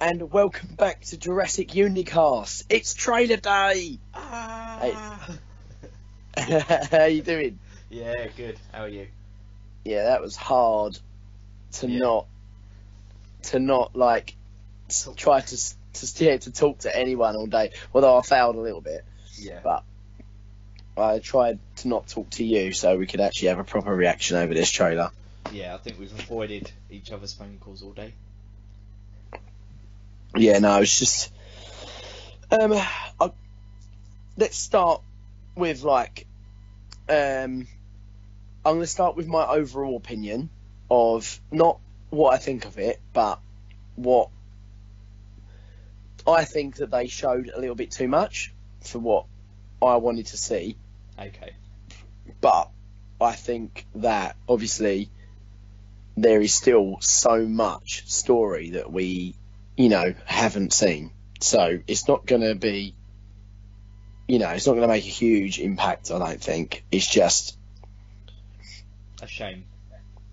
and welcome back to Jurassic Unicast. It's trailer day. How you doing? Yeah, good. How are you? Yeah, that was hard to not like try to talk to anyone all day. Although I failed a little bit. Yeah. But I tried to not talk to you so we could actually have a proper reaction over this trailer. Yeah, I think we've avoided each other's phone calls all day. Yeah, no, it's just let's start with I'm going to start with my overall opinion of not what I think of it, but what I think that they showed a little bit too much for what I wanted to see. Okay. But I think that obviously there is still so much story that we, haven't seen. So it's not going to be, it's not going to make a huge impact, I don't think. It's just a shame.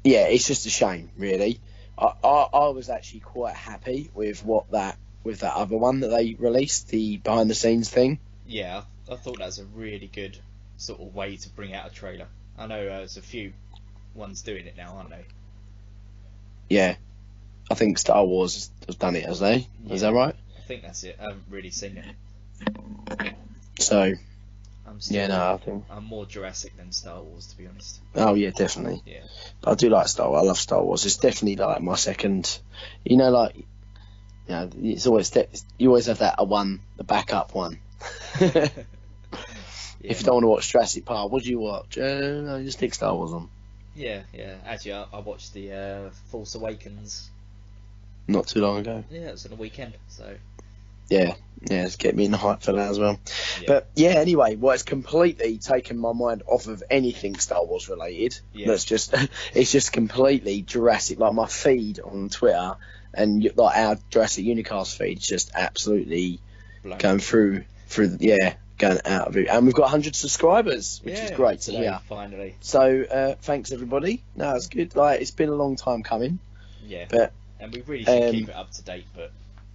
Yeah, it's just a shame, really. I was actually quite happy with that other one that they released, the behind the scenes thing. Yeah, I thought that was a really good sort of way to bring out a trailer. I know there's a few ones doing it now, aren't they? Yeah, I think Star Wars has done it, has they? Yeah, is that right? I think that's it. I haven't really seen it. So, I think I'm more Jurassic than Star Wars, to be honest. Oh yeah, definitely. Yeah, I do like Star Wars. I love Star Wars. It's definitely like my second. It's always you always have the backup one. Yeah. If you don't want to watch Jurassic Park, what do you watch? No, you just stick Star Wars on. Yeah. Actually, I watched the Force Awakens not too long ago. Yeah, it was on the weekend, so. Yeah, it's getting me in the hype for that as well. Yeah. But yeah, anyway, it's completely taken my mind off of anything Star Wars related. Yeah. It's just completely Jurassic. Like my feed on Twitter and like our Jurassic Unicast feed, just absolutely going through going out of it. And we've got 100 subscribers, which is great to hear. Finally. So thanks everybody. No, it's good. Like it's been a long time coming. Yeah. But and we really should keep it up to date, but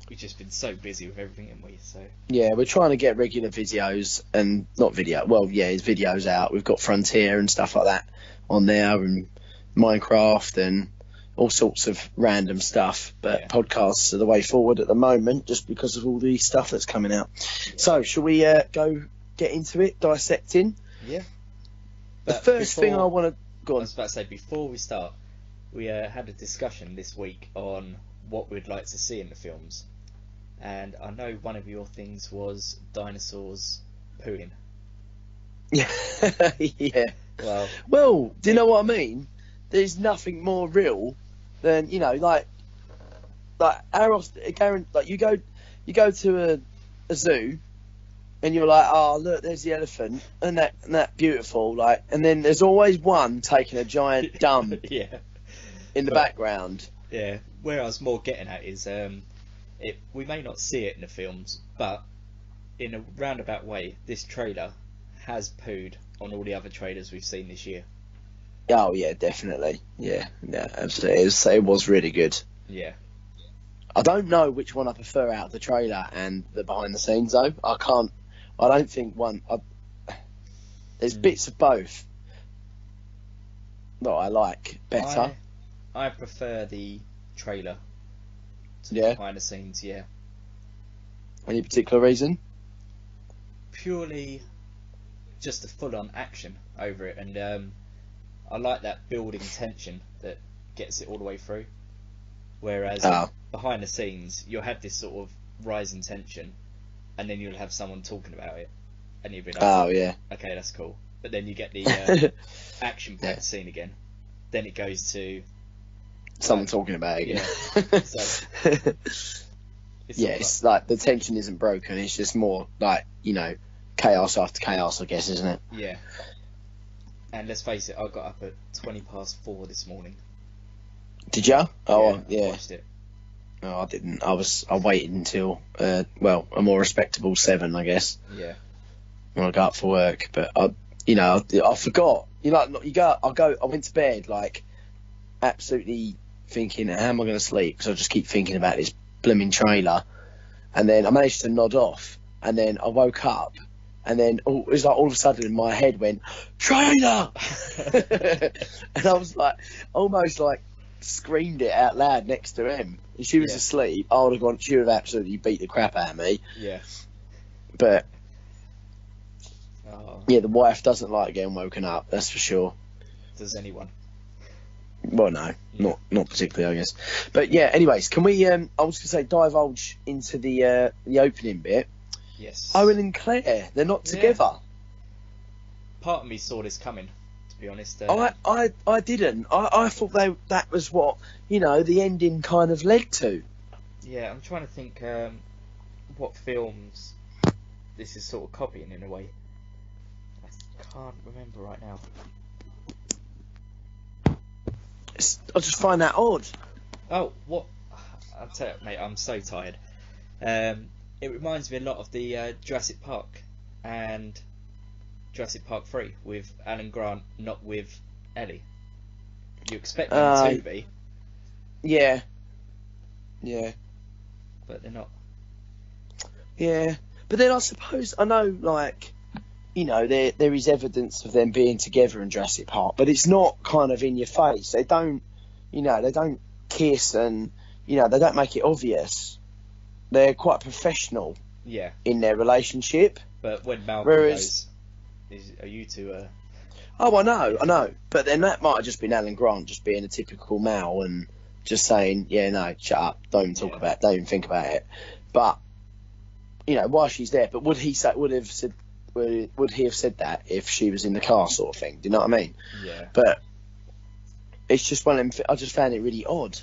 we've just been so busy with everything, haven't we? So yeah, we're trying to get regular videos and not video. Well, yeah, it's videos out. We've got Frontier and stuff like that on there, and Minecraft and all sorts of random stuff. But podcasts are the way forward at the moment, just because of all the stuff that's coming out. Yeah. So, shall we go get into it, dissecting? Yeah. The first thing I want to go on. I was about to say, before we start, we had a discussion this week on what we'd like to see in the films. And I know one of your things was dinosaurs pooing. Yeah. Well, do you know what I mean? There's nothing more real than like how often, like you go to a zoo and you're like, oh look, there's the elephant and that beautiful, like, and then there's always one taking a giant dump in the background. Yeah. Where I was more getting at is we may not see it in the films, but in a roundabout way, this trailer has pooed on all the other trailers we've seen this year. Oh yeah, definitely. Yeah, absolutely. It was really good. Yeah. I don't know which one I prefer out of the trailer and the behind the scenes though. I don't think one. There's bits of both that I like better. I prefer the trailer to the behind the scenes. Yeah. Any particular reason? Purely, just the full-on action over it, and I like that building tension that gets it all the way through. Whereas behind the scenes, you'll have this sort of rising tension, and then you'll have someone talking about it, and you'll be like, "Oh yeah, okay, that's cool." But then you get the action-packed scene again. Then it goes to someone talking about it again. Yeah. So, it's like the tension isn't broken. It's just more like chaos after chaos, I guess, isn't it? Yeah. And let's face it, I got up at 4:20 this morning. Did you? Oh, yeah. I watched it. No, I didn't. I waited until a more respectable 7, I guess. Yeah. When I got up for work, but I forgot. I went to bed like absolutely thinking, how am I going to sleep? Because I just keep thinking about this blooming trailer, and then I managed to nod off, and then I woke up, and then it was like all of a sudden in my head went, trailer! And I was like, almost like screamed it out loud next to him. And she was asleep. I would have gone, she would have absolutely beat the crap out of me. Yeah. But, yeah, the wife doesn't like getting woken up, that's for sure. Does anyone? Well, no, not particularly, I guess. But yeah, anyways, can we? I was going to say divulge into the opening bit. Yes. Owen and Claire, they're not together. Part of me saw this coming, to be honest. I didn't. I thought that was what the ending kind of led to. Yeah, I'm trying to think what films this is sort of copying in a way. I can't remember right now. I just find that odd. Oh, what? I'll tell you, mate, I'm so tired. It reminds me a lot of the Jurassic Park and Jurassic Park 3 with Alan Grant, not with Ellie. You expect them to be. Yeah. Yeah. But they're not. Yeah. But then I suppose, I know, like, there is evidence of them being together in Jurassic Park, but it's not kind of in your face. They don't, they don't kiss and, they don't make it obvious. They're quite professional in their relationship. But when Malcolm goes, are you two... Oh, I know. But then that might have just been Alan Grant just being a typical male and just saying, yeah, no, shut up, don't even talk about it, don't even think about it. But, while she's there, but would he have said that if she was in the car, sort of thing? Do you know what I mean? Yeah. But it's just one of them. I just found it really odd.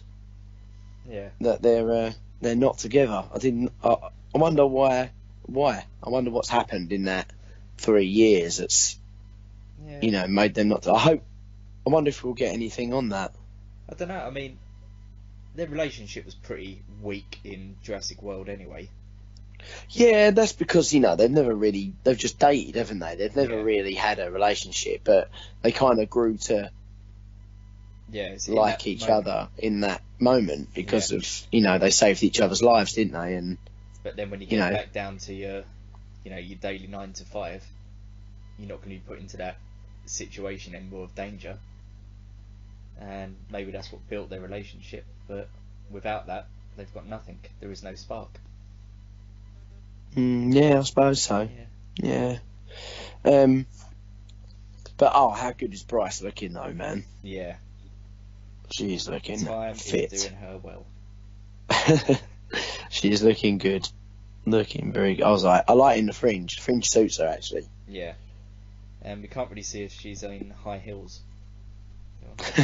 Yeah. That they're not together. I wonder why. I wonder what's happened in that 3 years. That's made them not. I wonder if we'll get anything on that. I don't know. I mean, their relationship was pretty weak in Jurassic World anyway. Yeah, that's because, they've just dated, haven't they? They've never really had a relationship, but they kind of grew to like each other in that moment because of, they saved each other's lives, didn't they? But then when you get back down to your daily 9 to 5, you're not going to be put into that situation anymore of danger. And maybe that's what built their relationship, but without that, they've got nothing. There is no spark. Yeah, I suppose so. Yeah. But how good is Bryce looking though, man? Yeah. She's looking Time fit. Is doing her well. She's looking good. Looking very good. I was like, I like in the fringe. Fringe suits her actually. Yeah. And we can't really see if she's in high heels.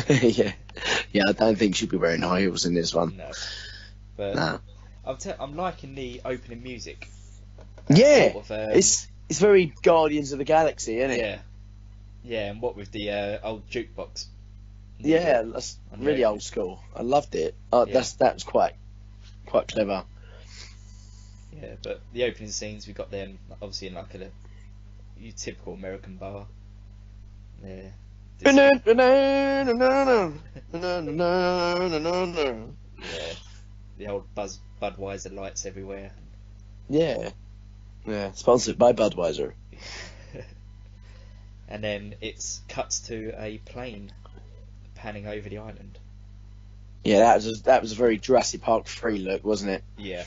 Yeah. I don't think she'd be wearing high heels in this one. No. But no. I'm liking the opening music. Yeah, sort of, it's very Guardians of the Galaxy, isn't it? Yeah, yeah, and what with the old jukebox. Yeah, that's really old school. I loved it. That was quite clever. Yeah, but the opening scenes, we got them obviously in like a typical American bar. Yeah. Yeah, the old Budweiser lights everywhere. Yeah. Yeah, sponsored by Budweiser. And then it cuts to a plane panning over the island. Yeah, that was a very Jurassic Park 3 look, wasn't it? Yeah.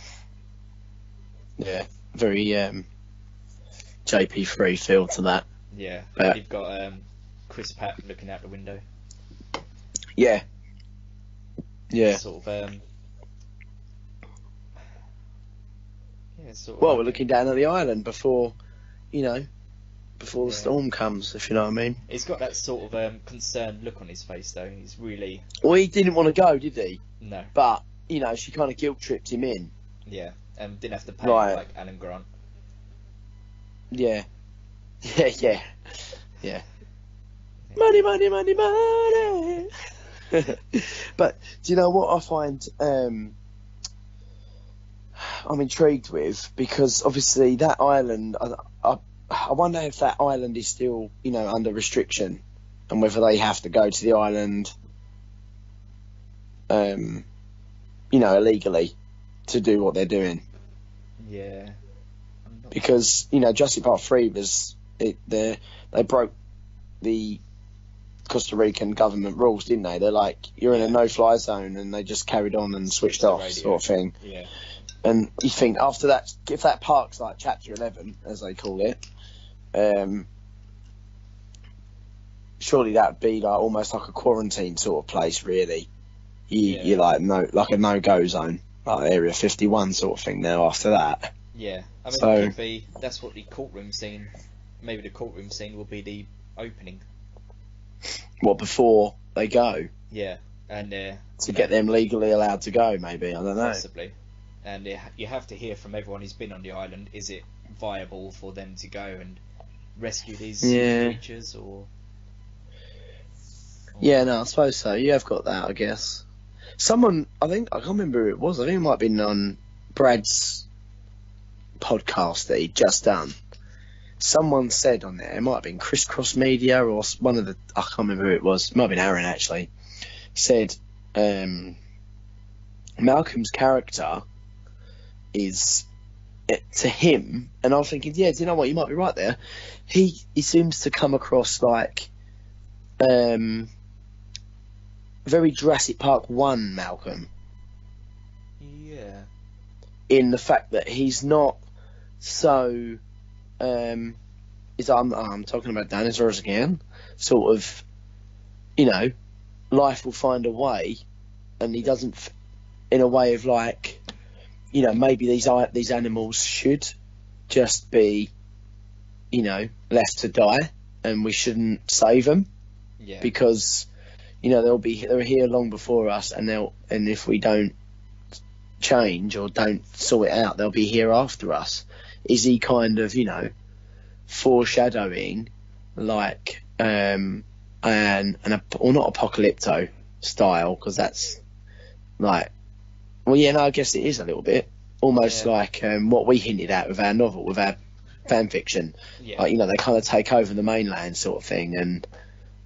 Yeah, very JP3 feel to that. Yeah, you've got Chris Pratt looking out the window. Yeah. Yeah. Sort of well, we're looking down at the island before the storm comes, if you know what I mean. He's got that sort of concerned look on his face, though. He's really... Well, he didn't want to go, did he? No. But, she kind of guilt-tripped him in. Yeah, and didn't have to pay him like Alan Grant. Yeah. Yeah. Money, money, money, money! But, do you know what I find... I'm intrigued with, because obviously that island, I wonder if that island is still, under restriction, and whether they have to go to the island, illegally. to do what they're doing. Yeah. Because, you know, Jurassic Park 3 they broke the Costa Rican government rules, didn't they? They're like, you're in a no-fly zone, and they just carried on and switched off, sort of thing. Yeah. And you think after that, if that park's like Chapter 11, as they call it, surely that would be like almost like a quarantine sort of place, really. You're like a no-go zone, like Area 51 sort of thing now after that. Yeah, I mean, it could be, that's what the courtroom scene, maybe the courtroom scene will be the opening. What, before they go? Yeah, and to get them legally allowed to go, maybe, I don't know. Possibly. And you have to hear from everyone who's been on the island, is it viable for them to go and rescue these creatures, or... Yeah, no, I suppose so. You have got that, I guess. Someone, I can't remember who it was, I think it might have been on Brad's podcast that he'd just done. Someone said on there, it might have been Crisscross Media or one of the, I can't remember who it was, it might have been Aaron actually, said Malcolm's character is, to him, and I was thinking, yeah, do you know what, you might be right there, he seems to come across like very Jurassic Park 1 Malcolm. Yeah. In the fact that he's not so I'm talking about dinosaurs again, sort of, you know, life will find a way, and he doesn't, in a way of like, you know, maybe these animals should just be, you know, left to die, and we shouldn't save them, because, you know, they're here long before us, and if we don't change or don't sort it out, they'll be here after us. Is he kind of, you know, foreshadowing like or not apocalypto style, because that's like, well, yeah, no, I guess it is a little bit almost like what we hinted at with our novel, with our fan fiction, like, you know, they kind of take over the mainland sort of thing, and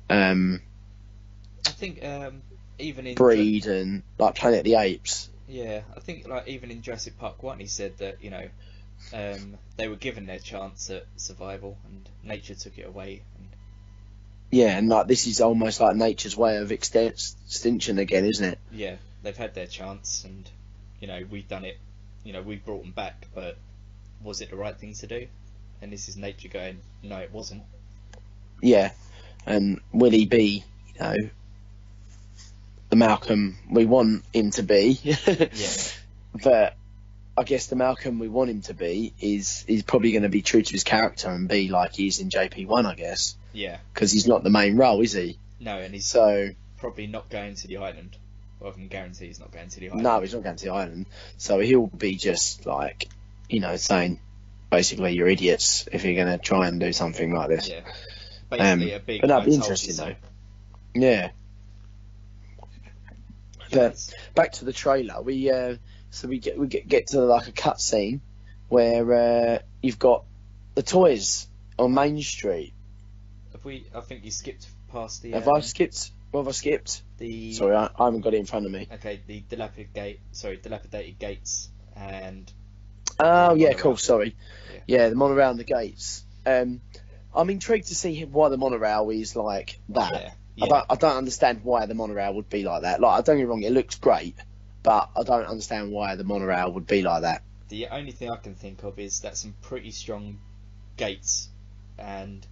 I think even in breed and like Planet of the Apes. Yeah, I think like even in Jurassic Park 1 he said that, you know, they were given their chance at survival and nature took it away. Yeah, and like this is almost like nature's way of extinction again, isn't it? Yeah, they've had their chance, and, you know, we've done it, you know, we've brought them back, but was it the right thing to do? And this is nature going, no, it wasn't. Yeah, and will he be, you know, the Malcolm we want him to be? But I guess the Malcolm we want him to be is probably going to be true to his character and be like he is in JP1, I guess. Yeah. Because he's not the main role, is he? No, and he's probably not going to the island. Well, I can guarantee he's not going to the island. No, he's not going to the island. So he'll be just like, you know, saying, basically, you're idiots if you're going to try and do something like this. Yeah. Basically a big... But that'd be interesting, though. Yeah. But back to the trailer, we get to like a cut scene where you've got the toys on Main Street. I think you skipped past the... Have I skipped? What have I skipped? Sorry, I haven't got it in front of me. Okay, the dilapidated gates and... Oh, yeah, cool, sorry. Yeah, the monorail and the gates. I'm intrigued to see why the monorail is like that. Yeah. I don't understand why the monorail would be like that. Like, don't get me wrong, it looks great, but I don't understand why the monorail would be like that. The only thing I can think of is that some pretty strong gates, and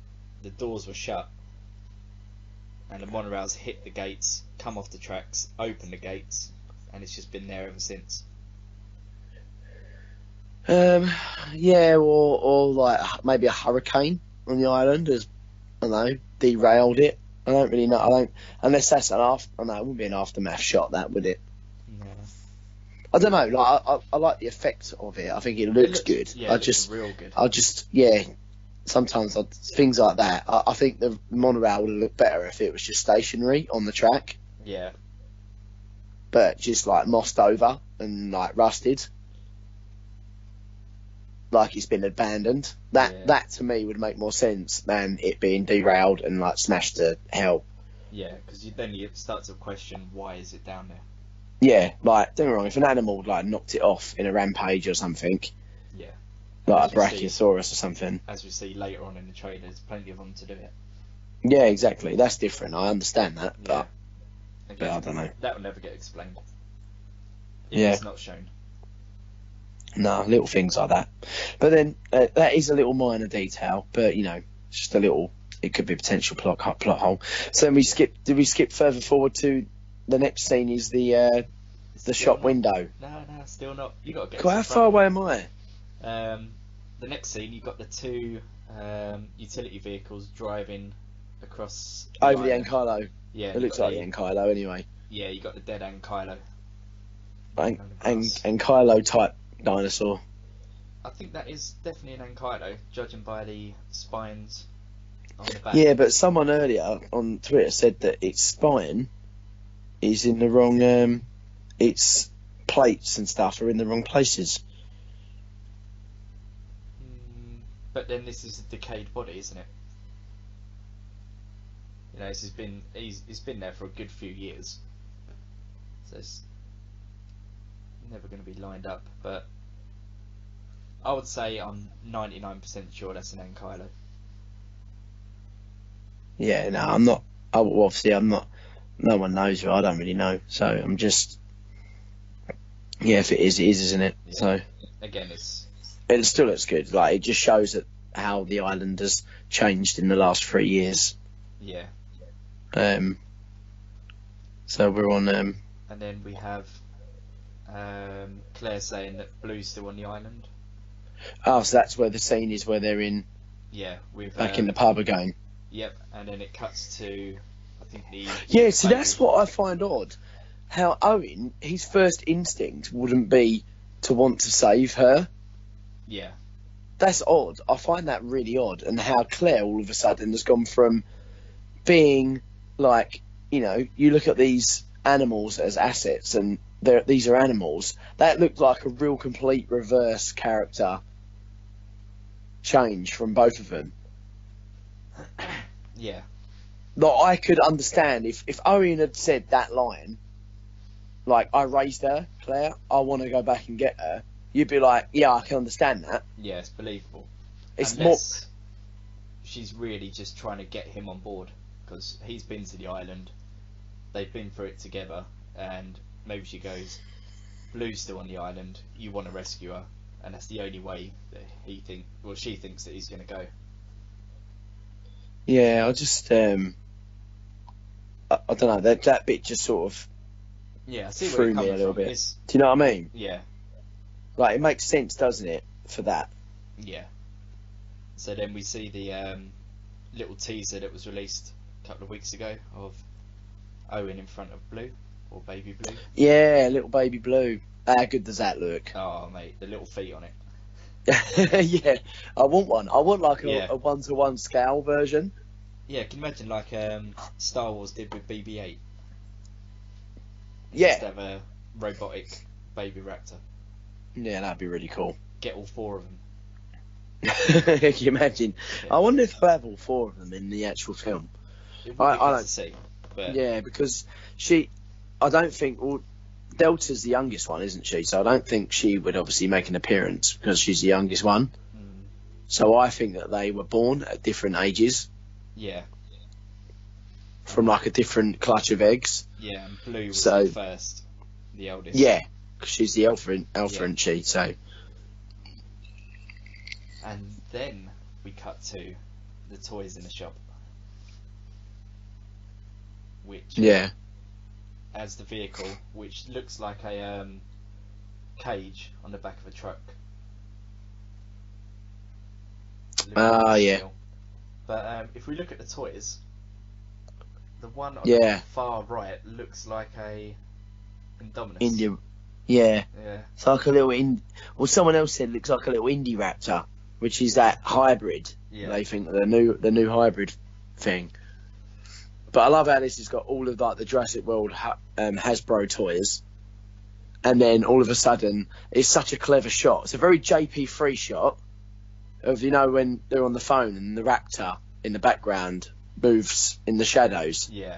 the doors were shut, and the monorails hit the gates, come off the tracks, open the gates, and it's just been there ever since. Yeah, or like maybe a hurricane on the island has, I don't know, derailed it. I don't really know. Unless that's an it wouldn't be an aftermath shot, that would it? No. I don't know. Like I like the effect of it. I think it looks good. Yeah, it looks real good. Sometimes things like that. I think the monorail would look better if it was just stationary on the track. Yeah. But just like mossed over and like rusted, like it's been abandoned. That to me would make more sense than it being derailed and like smashed to hell. Yeah, because then you start to question, why is it down there? Yeah, like, don't get me wrong, if an animal like knocked it off in a rampage or something, Yeah. like a Brachiosaurus or something. As we see later on in the trailer, there's plenty of them to do it. Yeah, exactly. That's different. I understand that, Yeah. but I don't know. That will never get explained. Yeah. It's not shown. No, little things like that. But then that is a little minor detail, but you know, it's just a little. It could be a potential plot hole. So then did we skip further forward to the next scene? Is the shop window? No, still not. You got to get. How far away am I? The next scene, you've got the two utility vehicles driving across over the Ankylo. Yeah, it looks like the Ankylo anyway. Yeah, you got the dead Ankylo. Ankylo type dinosaur. I think that is definitely an Ankylo, judging by the spines on the back. Yeah, but someone earlier on Twitter said that its spine is in the wrong. Its plates and stuff are in the wrong places. But then this is a decayed body, isn't it? You know, it's been there for a good few years, so it's never going to be lined up. But I would say I'm 99% sure that's an Ankylo. Yeah, no, I'm not. Obviously, I'm not. No one knows, or I don't really know. So I'm just. Yeah, if it is, it is, isn't it? Yeah. So again, it still looks good. Like, it just shows that how the island has changed in the last 3 years. Yeah. So we're on. And then we have Claire saying that Blue's still on the island. Oh, so that's where the scene is, where they're in. Yeah, with back in the pub again. Yep, and then it cuts to, I think the. Yeah, see, that's what I find odd. How Owen, his first instinct wouldn't be to want to save her. Yeah. That's odd. I find that really odd. And how Claire all of a sudden has gone from being like, you know, you look at these animals as assets and these are animals. That looked like a real complete reverse character change from both of them. Yeah. Like, I could understand if Owen had said that line, like, I raised her, Claire, I want to go back and get her. You'd be like, yeah, I can understand that. Yeah, it's believable. It's Unless she's really just trying to get him on board, because he's been to the island, they've been through it together, and maybe she goes, Blue's still on the island, you want to rescue her, and that's the only way that she thinks that he's going to go. Yeah, I just, I don't know, that bit just sort of threw me a little bit. Do you know what I mean? Yeah. Like, it makes sense, doesn't it, for that? Yeah. So then we see the little teaser that was released a couple of weeks ago of Owen in front of Blue, or Baby Blue. Yeah, little Baby Blue. How good does that look? Oh, mate, the little feet on it. Yeah, I want one. I want like a one-to-one scale version. Yeah, can you imagine like Star Wars did with BB-8? Yeah. Just have a robotic baby raptor. Yeah, that'd be really cool. Get all four of them. Can you imagine? Yeah. I wonder if they'll have all four of them in the actual film. I don't see. But... Yeah, because I don't think. Well, Delta's the youngest one, isn't she? So I don't think she would obviously make an appearance because she's the youngest one. So I think that they were born at different ages. Yeah. From like a different clutch of eggs. Yeah, and Blue was the first, the eldest. Yeah, because she's the alpha, isn't she? So. And then we cut to the toys in the shop, which as the vehicle, which looks like a cage on the back of a truck. Yeah. But if we look at the toys, the one on the far right looks like a Indominus. Yeah. Yeah. It's like a little well, someone else said it looks like a little Indie Raptor, which is that hybrid. Yeah. They think the new hybrid thing. But I love how this has got all of like the Jurassic World Hasbro toys, and then all of a sudden it's such a clever shot. It's a very JP3 shot of, you know, when they're on the phone and the raptor in the background moves in the shadows. Yeah.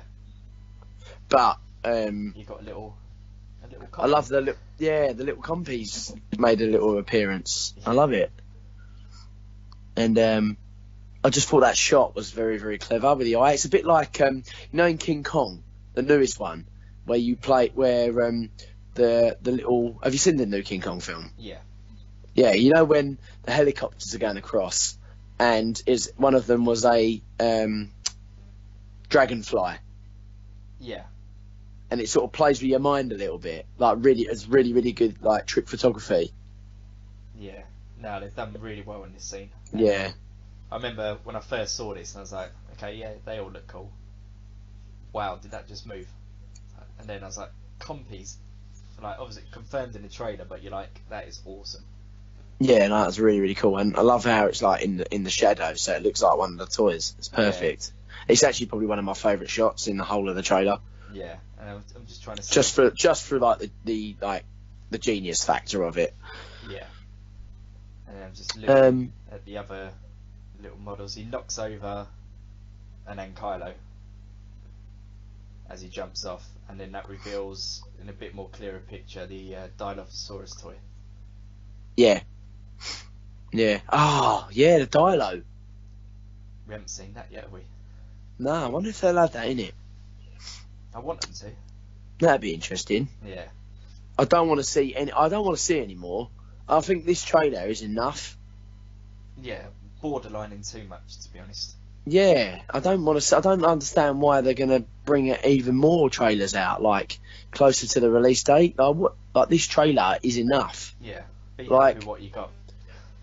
But you got a A little I love the little compies made a little appearance. I love it. And I just thought that shot was very, very clever with the eye. It's a bit like in King Kong, the newest one, where the little. Have you seen the new King Kong film? Yeah. Yeah, when the helicopters are going across, and one of them was a dragonfly. Yeah. And it sort of plays with your mind a little bit. Like it's really, really good like trick photography. Yeah. No, they've done really well in this scene. Yeah. I remember when I first saw this, and I was like, okay, yeah, they all look cool. Wow, did that just move? And then I was like, compies. Like, obviously confirmed in the trailer, but you're like, that is awesome. Yeah, no, that's really, really cool. And I love how it's like in the shadows, so it looks like one of the toys. It's perfect. Yeah. It's actually probably one of my favourite shots in the whole of the trailer. Yeah, and I'm just trying to see. Just for like the genius factor of it. Yeah. And I'm just looking at the other little models. He knocks over an Ankylo as he jumps off, and then that reveals in a bit more clearer picture the Dilophosaurus toy. Yeah. Yeah. Oh, yeah, the Dilo. We haven't seen that yet, have we? No, I wonder if they'll have that in it. I want them to. That'd be interesting. Yeah. I don't want to see any more. I think this trailer is enough. Yeah, borderlining too much, to be honest. Yeah, I don't understand why they're going to bring even more trailers out, like closer to the release date. Like this trailer is enough. Yeah, be like happy with what you got.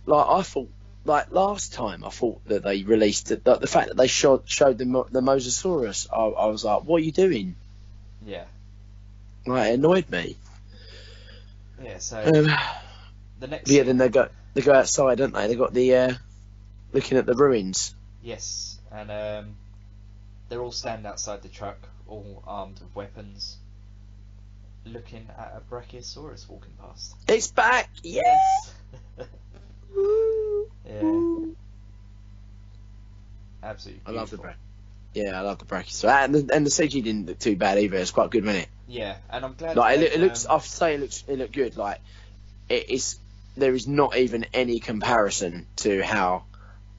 Like I thought, like last time, I thought that they released it. The fact that they showed the Mosasaurus, I was like, what are you doing? Yeah. Like, it annoyed me. Yeah. So the next. Yeah, then they go outside, don't they? They got the looking at the ruins. Yes, and they're all standing outside the truck, all armed with weapons, looking at a Brachiosaurus walking past. It's back! Yes! Yeah. Absolutely beautiful. I love the Brachiosaurus. And the CG didn't look too bad either. It's quite good, wasn't it? Yeah, and I'm glad. Like it looks. I have to say, it looked good. Like it is. There is not even any comparison to how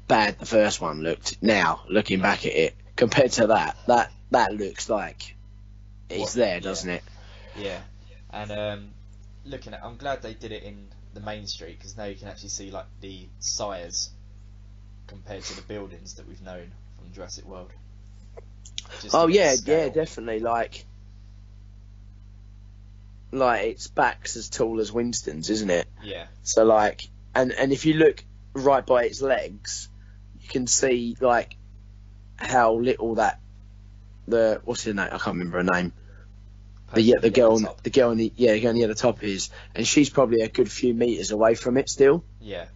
bad the first one looked. Now looking back at it, compared to that looks like it's there, doesn't it? Yeah, and I'm glad they did it in the main street, because now you can actually see like the sires compared to the buildings that we've known from Jurassic World. Yeah, definitely. Like its back's as tall as Winston's, isn't it? Yeah. So like, and if you look right by its legs, you can see like how little what's her name? I can't remember her name. The girl on the other top is, and she's probably a good few meters away from it still. Yeah.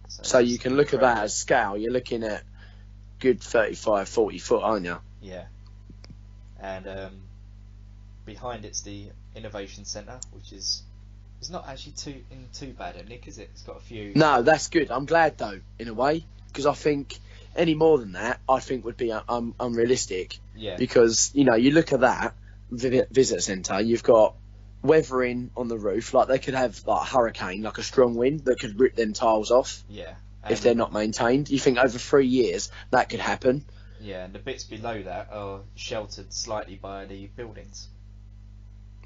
So you can look at that as scale. You're looking at good 35, 40 foot, aren't you? Yeah. And behind it's the Innovation Centre, which is not actually too bad, Nick, is it? It's got a few. No, that's good. I'm glad though, in a way, because I think any more than that, I think would be unrealistic. Yeah. Because you look at that visitor centre, you've got weathering on the roof, like they could have like a hurricane, like a strong wind that could rip them tiles off. Yeah. If they're not maintained, you think over 3 years that could happen? Yeah, and the bits below that are sheltered slightly by the buildings.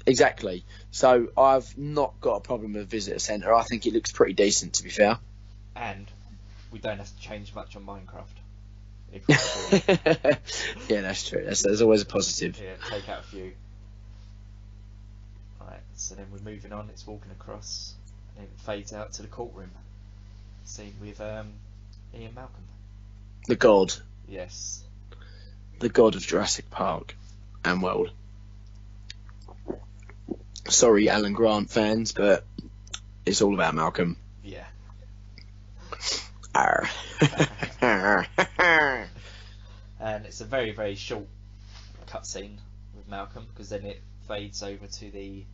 Exactly. So I've not got a problem with visitor centre. I think it looks pretty decent, to be fair. And we don't have to change much on Minecraft. Yeah, that's true. There's always a positive. Yeah, take out a few. Right, so then we're moving on. It's walking across, and it fades out to the courtroom. Scene with Ian Malcolm. The god. Yes. The god of Jurassic Park and world. Sorry, Alan Grant fans, but it's all about Malcolm. Yeah. Arr. And it's a very, very short cutscene with Malcolm, because then it fades over to the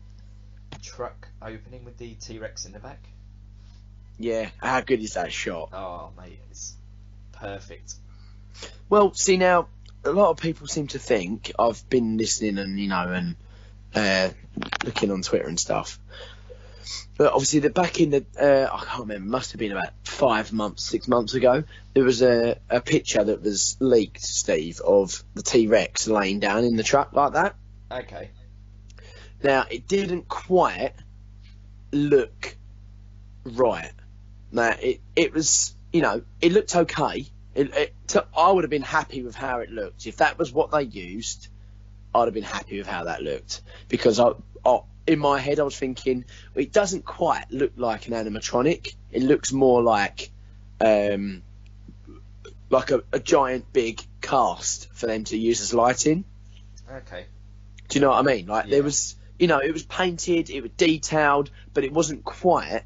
truck opening with the T-Rex in the back. Yeah, how good is that shot? Oh, mate, it's perfect. Well, see now, a lot of people seem to think, I've been listening and looking on Twitter and stuff. But obviously, back in the I can't remember, must have been about 6 months ago. There was a picture that was leaked, Steve, of the T-Rex laying down in the truck like that. Okay. Now, it didn't quite look right. Now, it was, it looked okay. I would have been happy with how it looked. If that was what they used, I'd have been happy with how that looked. Because in my head, I was thinking, well, it doesn't quite look like an animatronic. It looks more like a giant big cast for them to use as lighting. Okay. Do you know what I mean? Like, there was, it was painted, it was detailed, but it wasn't quite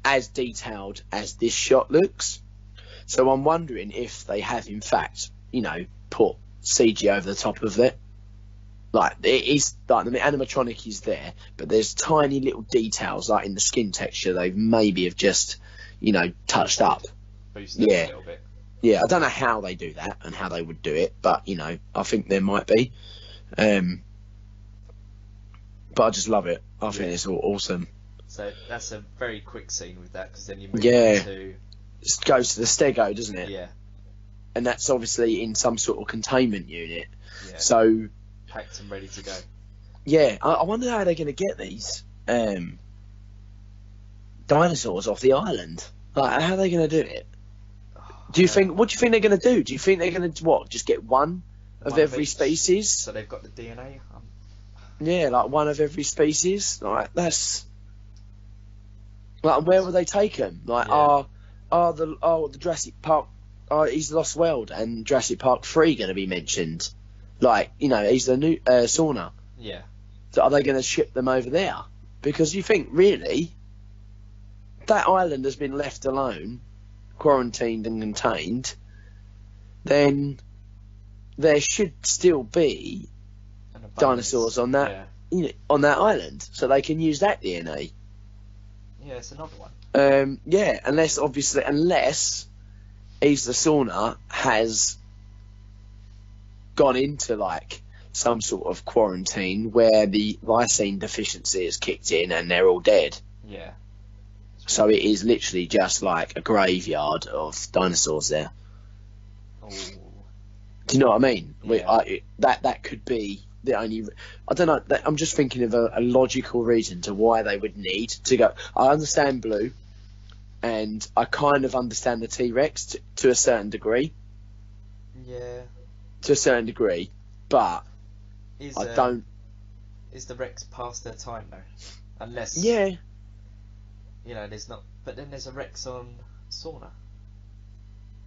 as detailed as this shot looks. So I'm wondering if they have, in fact, put CG over the top of it. Like, it is, like, the animatronic is there, but there's tiny little details, like in the skin texture, they maybe have just, touched up. Boosted a little bit. Yeah, I don't know how they do that and how they would do it, but, I think there might be. But I just love it. I think it's all awesome. So that's a very quick scene with that, because then you move to... It goes to the stego, doesn't it? Yeah. And that's obviously in some sort of containment unit. Yeah. So... packed and ready to go. Yeah, I wonder how they're going to get these dinosaurs off the island. Like, how are they going to do it? What do you think they're going to do? Do you think they're going to, just get one of every species? So they've got the DNA? Yeah, like one of every species. Like, that's... Like, where will they take them? Like, the Jurassic Park... is Lost World and Jurassic Park 3 going to be mentioned? Like, he's the new sauna. Yeah. So are they going to ship them over there? Because you think, really, that island has been left alone, quarantined and contained, then there should still be dinosaurs on that on that island, so they can use that DNA. Yeah, it's another one. Unless He's the Sauna has gone into like some sort of quarantine where the lysine deficiency has kicked in and they're all dead. Yeah. So it is literally just like a graveyard of dinosaurs there. Oh. Do you know what I mean? Yeah. That could be the only... I don't know. I'm just thinking of a logical reason to why they would need to go... I understand Blue, and I kind of understand the T-Rex to a certain degree. Yeah. To a certain degree, but I don't... Is the Rex past their time, though? Unless... Yeah. There's not... But then there's a Rex on Sauna.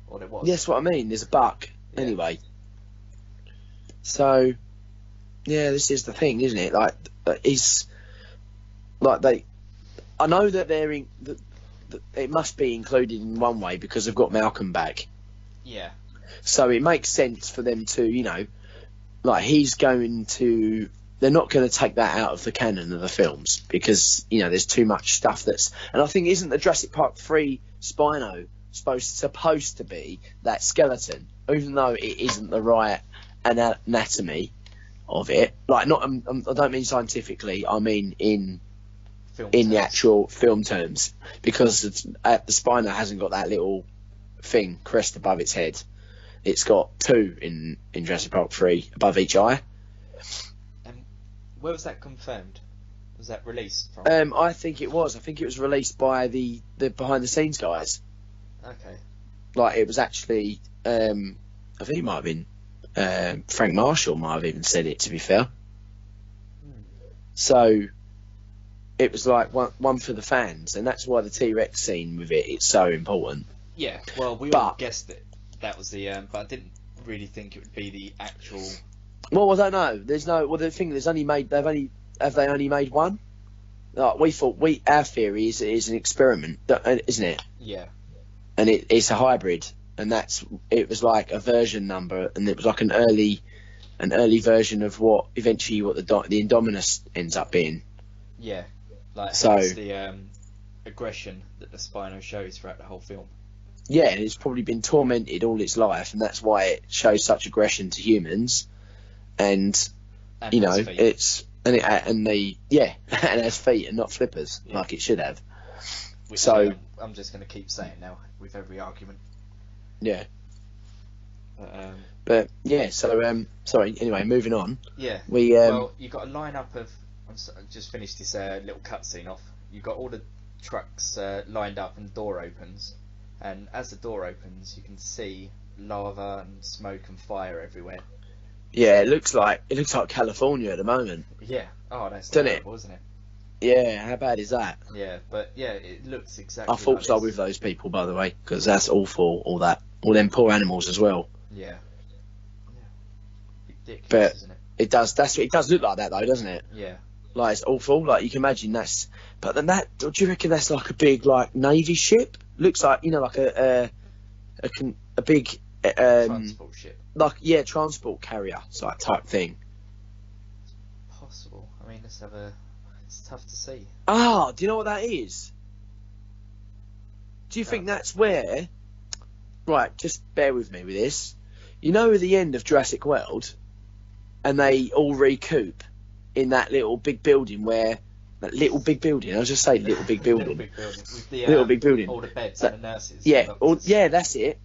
Or there was. Yes, what I mean. There's a buck. Yeah. Anyway. So, yeah, this is the thing, isn't it? Like, it's... Like, they... I know that they're in... That it must be included in one way because they've got Malcolm back. Yeah. So it makes sense for them to, like, he's going to... They're not going to take that out of the canon of the films because, there's too much stuff that's... And I think, isn't the Jurassic Park 3 Spino supposed to be that skeleton, even though it isn't the right anatomy of it? Like, not... I don't mean scientifically, I mean in the actual film terms, because the Spino hasn't got that little thing, crest above its head. It's got two in Jurassic Park 3 above each eye. Where was that confirmed? Was that released from? I think it was. I think it was released by the behind the scenes guys. Okay. Like, it was actually, I think it might have been Frank Marshall might have even said it, to be fair. So it was like one for the fans, and that's why the T-Rex scene with it's so important. Yeah. Well, we all guessed that was the, but I didn't really think it would be the actual. Well, I don't know. There's no. Well, the thing have they only made one? Like, we thought our theory is an experiment, isn't it? Yeah. And it's a hybrid, and it was like a version number, and it was like an early version of what the Indominus ends up being. Yeah. Like, so the aggression that the Spino shows throughout the whole film. Yeah, and it's probably been tormented all its life, and that's why it shows such aggression to humans. And And you know, has feet. and it has feet and not flippers like it should have. Which, so I'm just going to keep saying now with every argument. Yeah. But yeah, so sorry. Anyway, moving on. Yeah. We well, you got a lineup of. I just finished this little cutscene off. You got all the trucks lined up, and the door opens. And as the door opens, you can see lava and smoke and fire everywhere. Yeah, it looks like California at the moment. Yeah. Oh, that's terrible, isn't it? Yeah. How bad is that? Yeah, but yeah, it looks exactly. Our thoughts are with those people, by the way, because that's awful. All them poor animals as well. Yeah. Ridiculous, but isn't it? It does look like that though, doesn't it? Yeah. Like it's awful. Like you can imagine that's. But then do you reckon that's like a big like navy ship? Looks like like a big transport ship. Like transport carrier type thing. Possible. I mean, it's tough to see. Do you know what that is? Do you think that's where? Right, just bear with me with this. You know, at the end of Jurassic World, and they all recoup in that little big building where. That little big building. I'll just say little big building. Little big building. With the, little big building. All the beds and the nurses. Yeah, that's it.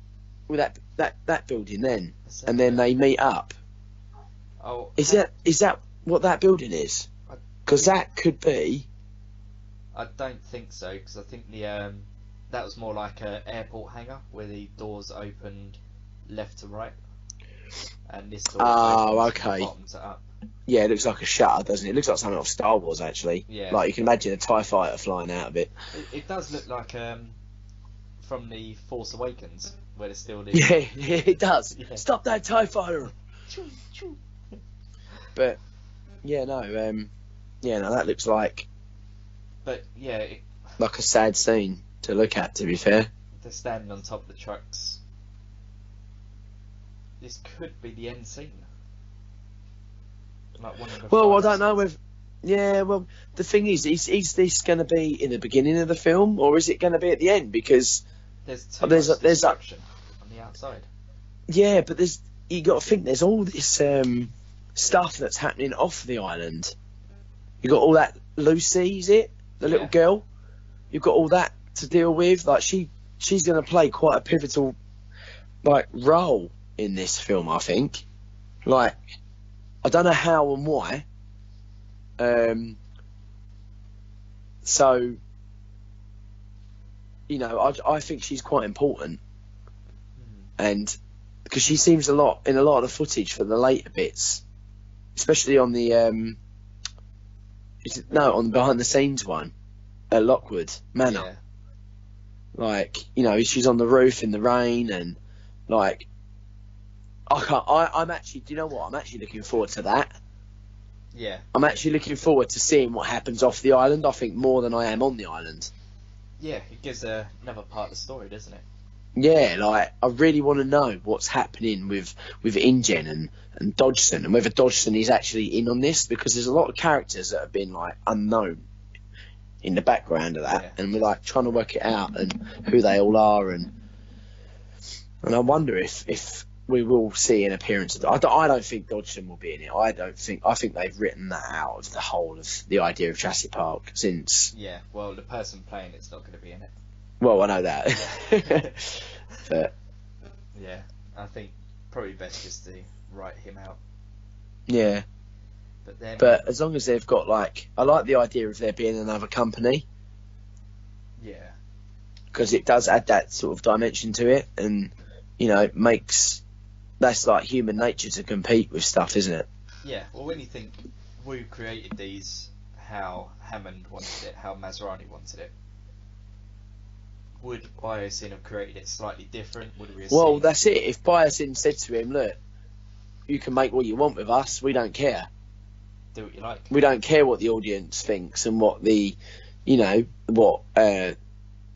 With that building then. And then they meet up. Oh, is that what that building is? Because that could be. I don't think so, because I think that was more like an airport hangar where the doors opened left to right, and this door opens from bottom to up. Yeah, it looks like a shutter, doesn't it? It looks like something off Star Wars, actually. Yeah. Like you can imagine a TIE fighter flying out of it. It does look like from the Force Awakens, where there's still the. Yeah, it does. Yeah. Stop that TIE fighter. But that looks like. But yeah, like a sad scene to look at. To be fair, they're standing on top of the trucks. This could be the end scene. Like one of the I don't know if. Yeah, well, the thing is this going to be in the beginning of the film, or is it going to be at the end? Because there's destruction on the outside. Yeah, but you got to think there's all this stuff that's happening off the island. You got all that Lucy, is it? The little girl. You've got all that to deal with. Like she's going to play quite a pivotal role in this film, I think. Like, I don't know how and why. So, I think she's quite important, and because she seems in a lot of the footage for the later bits, especially on the on the behind the scenes one at Lockwood Manor. Yeah. She's on the roof in the rain, and I'm actually. Do you know what? I'm actually looking forward to that. Yeah. I'm actually looking forward to seeing what happens off the island. I think more than I am on the island. Yeah, it gives another part of the story, doesn't it? Yeah, I really want to know what's happening with InGen and Dodgson, and whether Dodgson is actually in on this, because there's a lot of characters that have been unknown in the background of that, and we're trying to work it out and who they all are, and I wonder if we will see an appearance of. I don't think Dodgson will be in it. I think they've written that out of the whole of the idea of Jurassic Park since. Yeah, well, the person playing it's not going to be in it. Well, I know that. But yeah, I think probably best just to write him out. Yeah. But as long as they've got I like the idea of there being another company. Yeah. Because it does add that sort of dimension to it, and it makes. That's human nature to compete with stuff, isn't it? Yeah, well, when you think who created these, how Hammond wanted it, how Masrani wanted it, would Biosyn have created it slightly different? Would we have Well, that's it. If Biosyn said to him, look, you can make what you want with us, we don't care. Do what you like. We don't care what the audience thinks and what what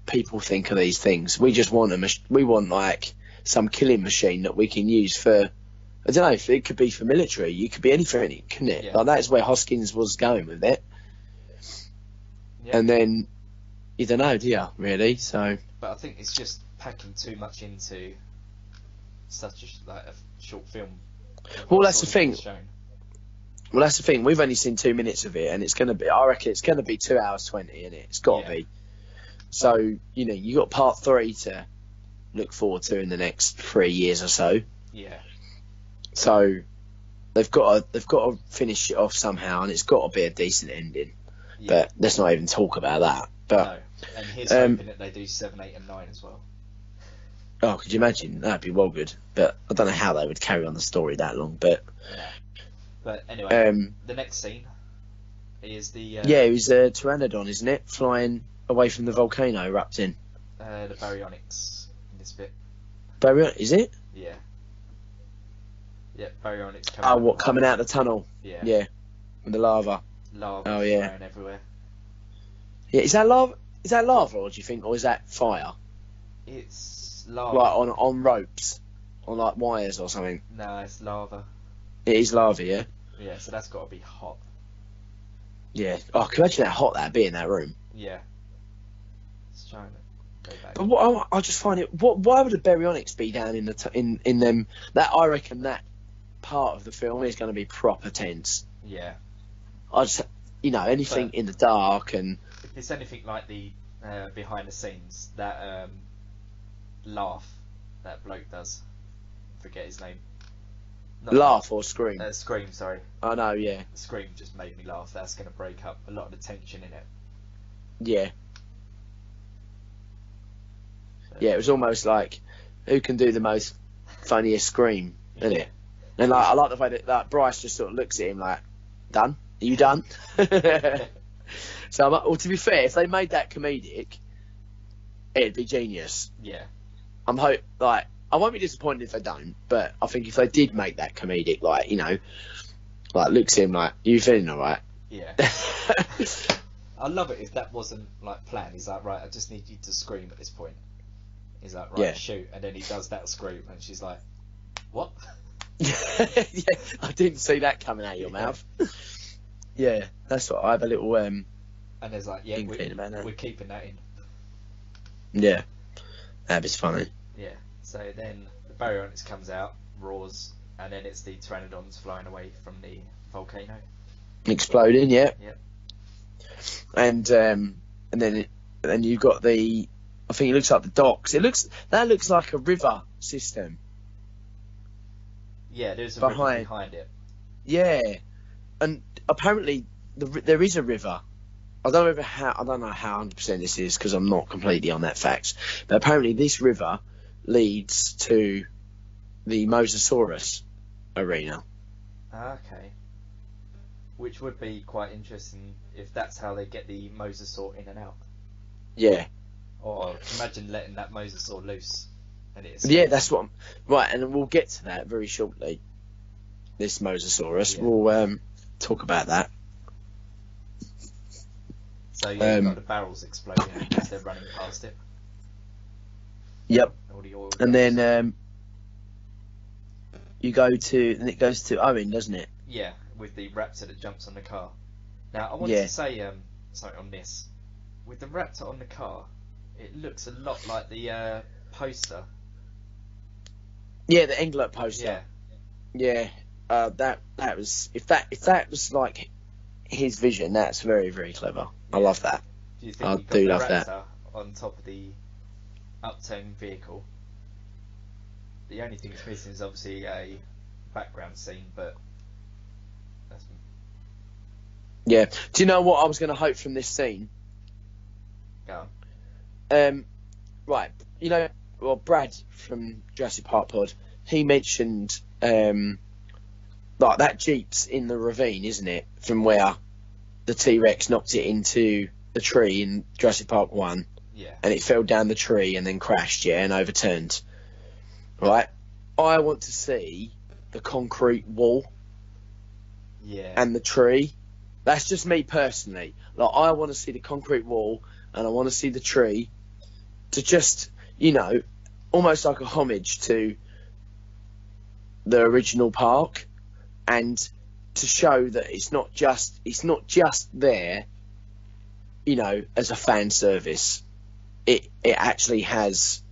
people think of these things. We just want we want some killing machine that we can use for, I don't know, if it could be for military, it could be anything, couldn't it? Yeah. That's where Hoskins was going with it. Yeah. And then, you don't know, do you, really? So. But I think it's just packing too much into such a short film. Well, that's the thing. Well, that's the thing. We've only seen 2 minutes of it, and it's going to be. I reckon it's going to be 2 hours 20, and it's got to be. So you got part 3 to look forward to in the next 3 years or so. Yeah. So they've got to finish it off somehow, and it's got to be a decent ending. Yeah. But let's not even talk about that. But no. And here's hoping that they do 7, 8, and 9 as well. Oh, could you imagine? That'd be well good. But I don't know how they would carry on the story that long. But But anyway, the next scene is the it was a pteranodon, isn't it? Flying away from the volcano erupting. The baryonyx in this bit. Is it? Yeah. Yeah, baryonyx coming out. Coming out the tunnel? Yeah. Yeah. With the lava. Lava flying everywhere. Yeah, is that lava? Is that lava, or do you think, or is that fire? It's lava. Like on ropes, on like wires or something. No, it's lava. It is lava, yeah. Yeah, so that's got to be hot. Yeah. Oh, can you imagine how hot that'd be in that room? Yeah. It's trying to go back. But what I just find it. Why would a baryonyx be down in the in them? That I reckon that part of the film is going to be proper tense. Yeah. I just anything in the dark and. If it's anything like the behind the scenes, that laugh that bloke does, forget his name. Laugh or scream? Scream, sorry. I know, yeah. Scream just made me laugh. That's going to break up a lot of the tension in it. Yeah. Yeah, it was almost like, who can do the most funniest scream, isn't it? And I like the way that Bryce just sort of looks at him like, done? Are you done? So, to be fair, if they made that comedic, it'd be genius. Yeah. I won't be disappointed if they don't, but I think if they did make that comedic, like looks at him like, you feeling alright? Yeah. I love it if that wasn't like planned. He's like, right, I just need you to scream at this point. He's like, right, shoot, and then he does that scream, and she's like, what? Yeah, I didn't see that coming out of your mouth. Yeah, that's what I have a little and there's like, yeah, we're keeping that in. Yeah, that was funny. Yeah. So then the baryonyx comes out, roars, and then it's the pteranodons flying away from the volcano. Exploding, yeah. Yeah. And then you've got I think it looks like the docks. That looks like a river system. Yeah, there's a river behind it. Yeah, and apparently there is a river. I don't know how 100% this is because I'm not completely on that facts, but apparently this river leads to the Mosasaurus arena. Okay. Which would be quite interesting if that's how they get the mosasaur in and out. Yeah. Or imagine letting that mosasaur loose. And yeah, that's what. Right, and we'll get to that very shortly. This Mosasaurus. Yeah. We'll talk about that. So yeah, you've got the barrels exploding as they're running past it. Yep. And then it goes to Owen, doesn't it? Yeah, with the raptor that jumps on the car. Now I want to say something on this. With the raptor on the car, it looks a lot like the poster. Yeah, the envelope poster. Yeah. That was if that was like his vision, that's very, very clever. Yeah. I love that. Do you think I do love that on top of the upturned vehicle? The only thing it's missing is obviously a background scene, but that's... Yeah. Do you know what I was going to hope from this scene? Go on. Right. Brad from Jurassic Park Pod, he mentioned like that Jeep's in the ravine, isn't it? From where the T-Rex knocked it into the tree in Jurassic Park 1. Yeah. And it fell down the tree and then crashed, and overturned. Right? I want to see the concrete wall. Yeah. And the tree. That's just me personally. Like, I want to see the concrete wall and I want to see the tree to just, almost like a homage to the original park, and to show that it's not just there, as a fan service. It actually has.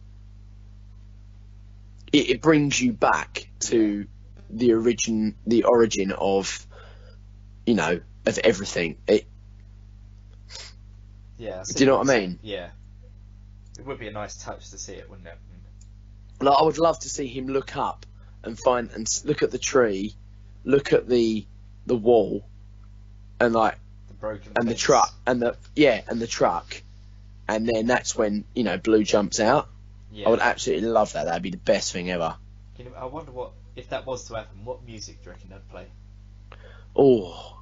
It brings you back to the origin of you know, of everything. Yeah. Do you know what I mean? Yeah. It would be a nice touch to see it, wouldn't it? Like, I would love to see him look up and look at the tree, look at the wall, and like the broken and fence. the truck, and then that's when, you know, Blue jumps out. Yeah. I would absolutely love that. That'd be the best thing ever. I wonder if that was to happen, what music do you reckon they'd play? Oh,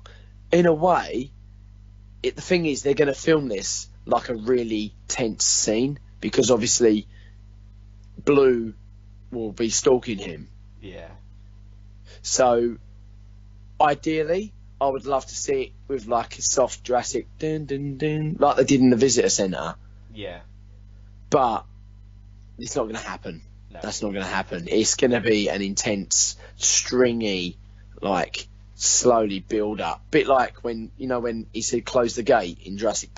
in a way, the thing is, they're going to film this like a really tense scene, because obviously Blue will be stalking him. Yeah. So, ideally, I would love to see it with like a soft Jurassic dun dun dun, like they did in the visitor centre. Yeah. But it's not going to happen. No. That's not going to happen. It's going to be an intense, stringy, like slowly build up. Bit like when he said close the gate in Jurassic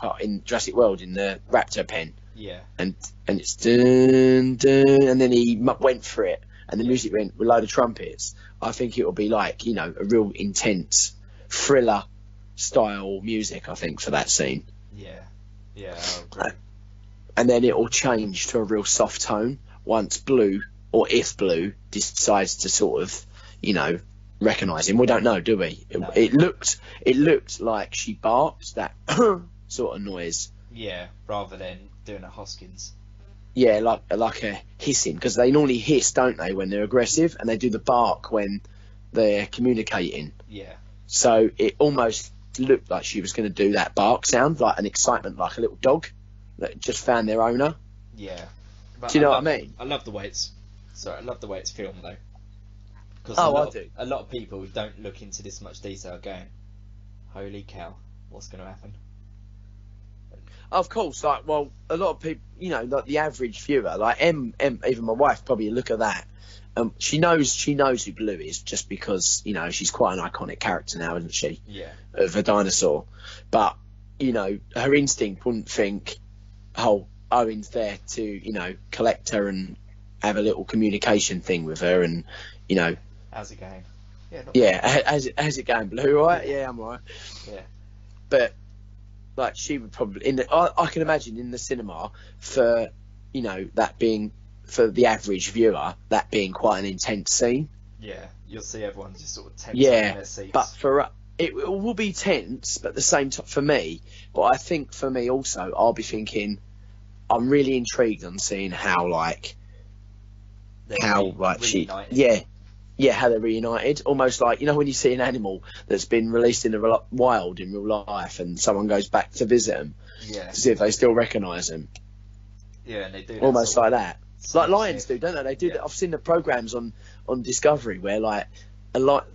World in the raptor pen. Yeah. And it's dun dun, and then he went for it, and the music went with a load of trumpets. I think it will be like, you know, a real intense thriller style music, I think, for that scene. Yeah. Yeah, I agree. And then it will change to a real soft tone once Blue, or if Blue, decides to sort of, you know, recognise him. We don't know, do we? No. It looked like she barked, that sort of noise. Yeah, rather than doing a Hoskins. Yeah, like a hissing, because they normally hiss, don't they, when they're aggressive, and they do the bark when they're communicating. Yeah. So it almost looked like she was going to do that bark sound, like an excitement, like a little dog that just found their owner. Yeah. But do you know what I mean? I love the way it's filmed though. Because a lot of people don't look into this much detail going, holy cow, what's going to happen? Of course, like, well, a lot of people, you know, like the average viewer, like even my wife probably look at that. She knows who Blue is, just because, you know, she's quite an iconic character now, isn't she? Yeah. Of a dinosaur. But, you know, her instinct wouldn't think, oh, Owen's there to, you know, collect her and have a little communication thing with her, and, you know. How's it going? Yeah, how's it going, Blue? Right? Yeah, I'm alright. Yeah. But, like, she would probably, I can imagine in the cinema, for, you know, that being, for the average viewer, that being quite an intense scene. Yeah, you'll see everyone just sort of tense in their seats. But for it will be tense, but at the same time, for me, but I think for me also, I'll be thinking, I'm really intrigued on seeing how how they're reunited. Almost like, you know, when you see an animal that's been released in the wild in real life, and someone goes back to visit them, to see if they still recognise them. Yeah, and they do. Almost like that. Like lions do, don't they? They do that. I've seen the programs on Discovery where, like,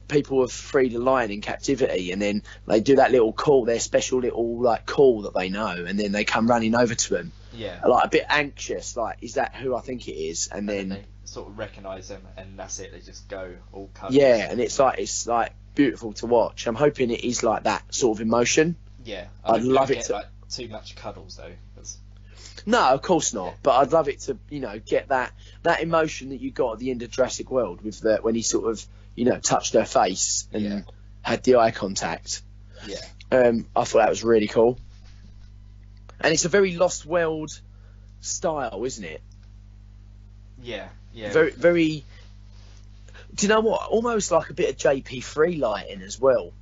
people have freed a lion in captivity, and then they do that little call, their special little like call that they know, and then they come running over to them. Yeah. Like a bit anxious, like, is that who I think it is? And then they sort of recognise them, and that's it. They just go all cuddles. Yeah, and it's like beautiful to watch. I'm hoping it is like that sort of emotion. Yeah, I'd love it to. Like too much cuddles though. No, of course not. But I'd love it to, you know, get that emotion that you got at the end of Jurassic World with when he sort of, you know, touched her face and had the eye contact. Yeah. I thought that was really cool. And it's a very Lost World style, isn't it? Yeah, yeah. Very, very. Do you know what? Almost like a bit of JP3 lighting as well.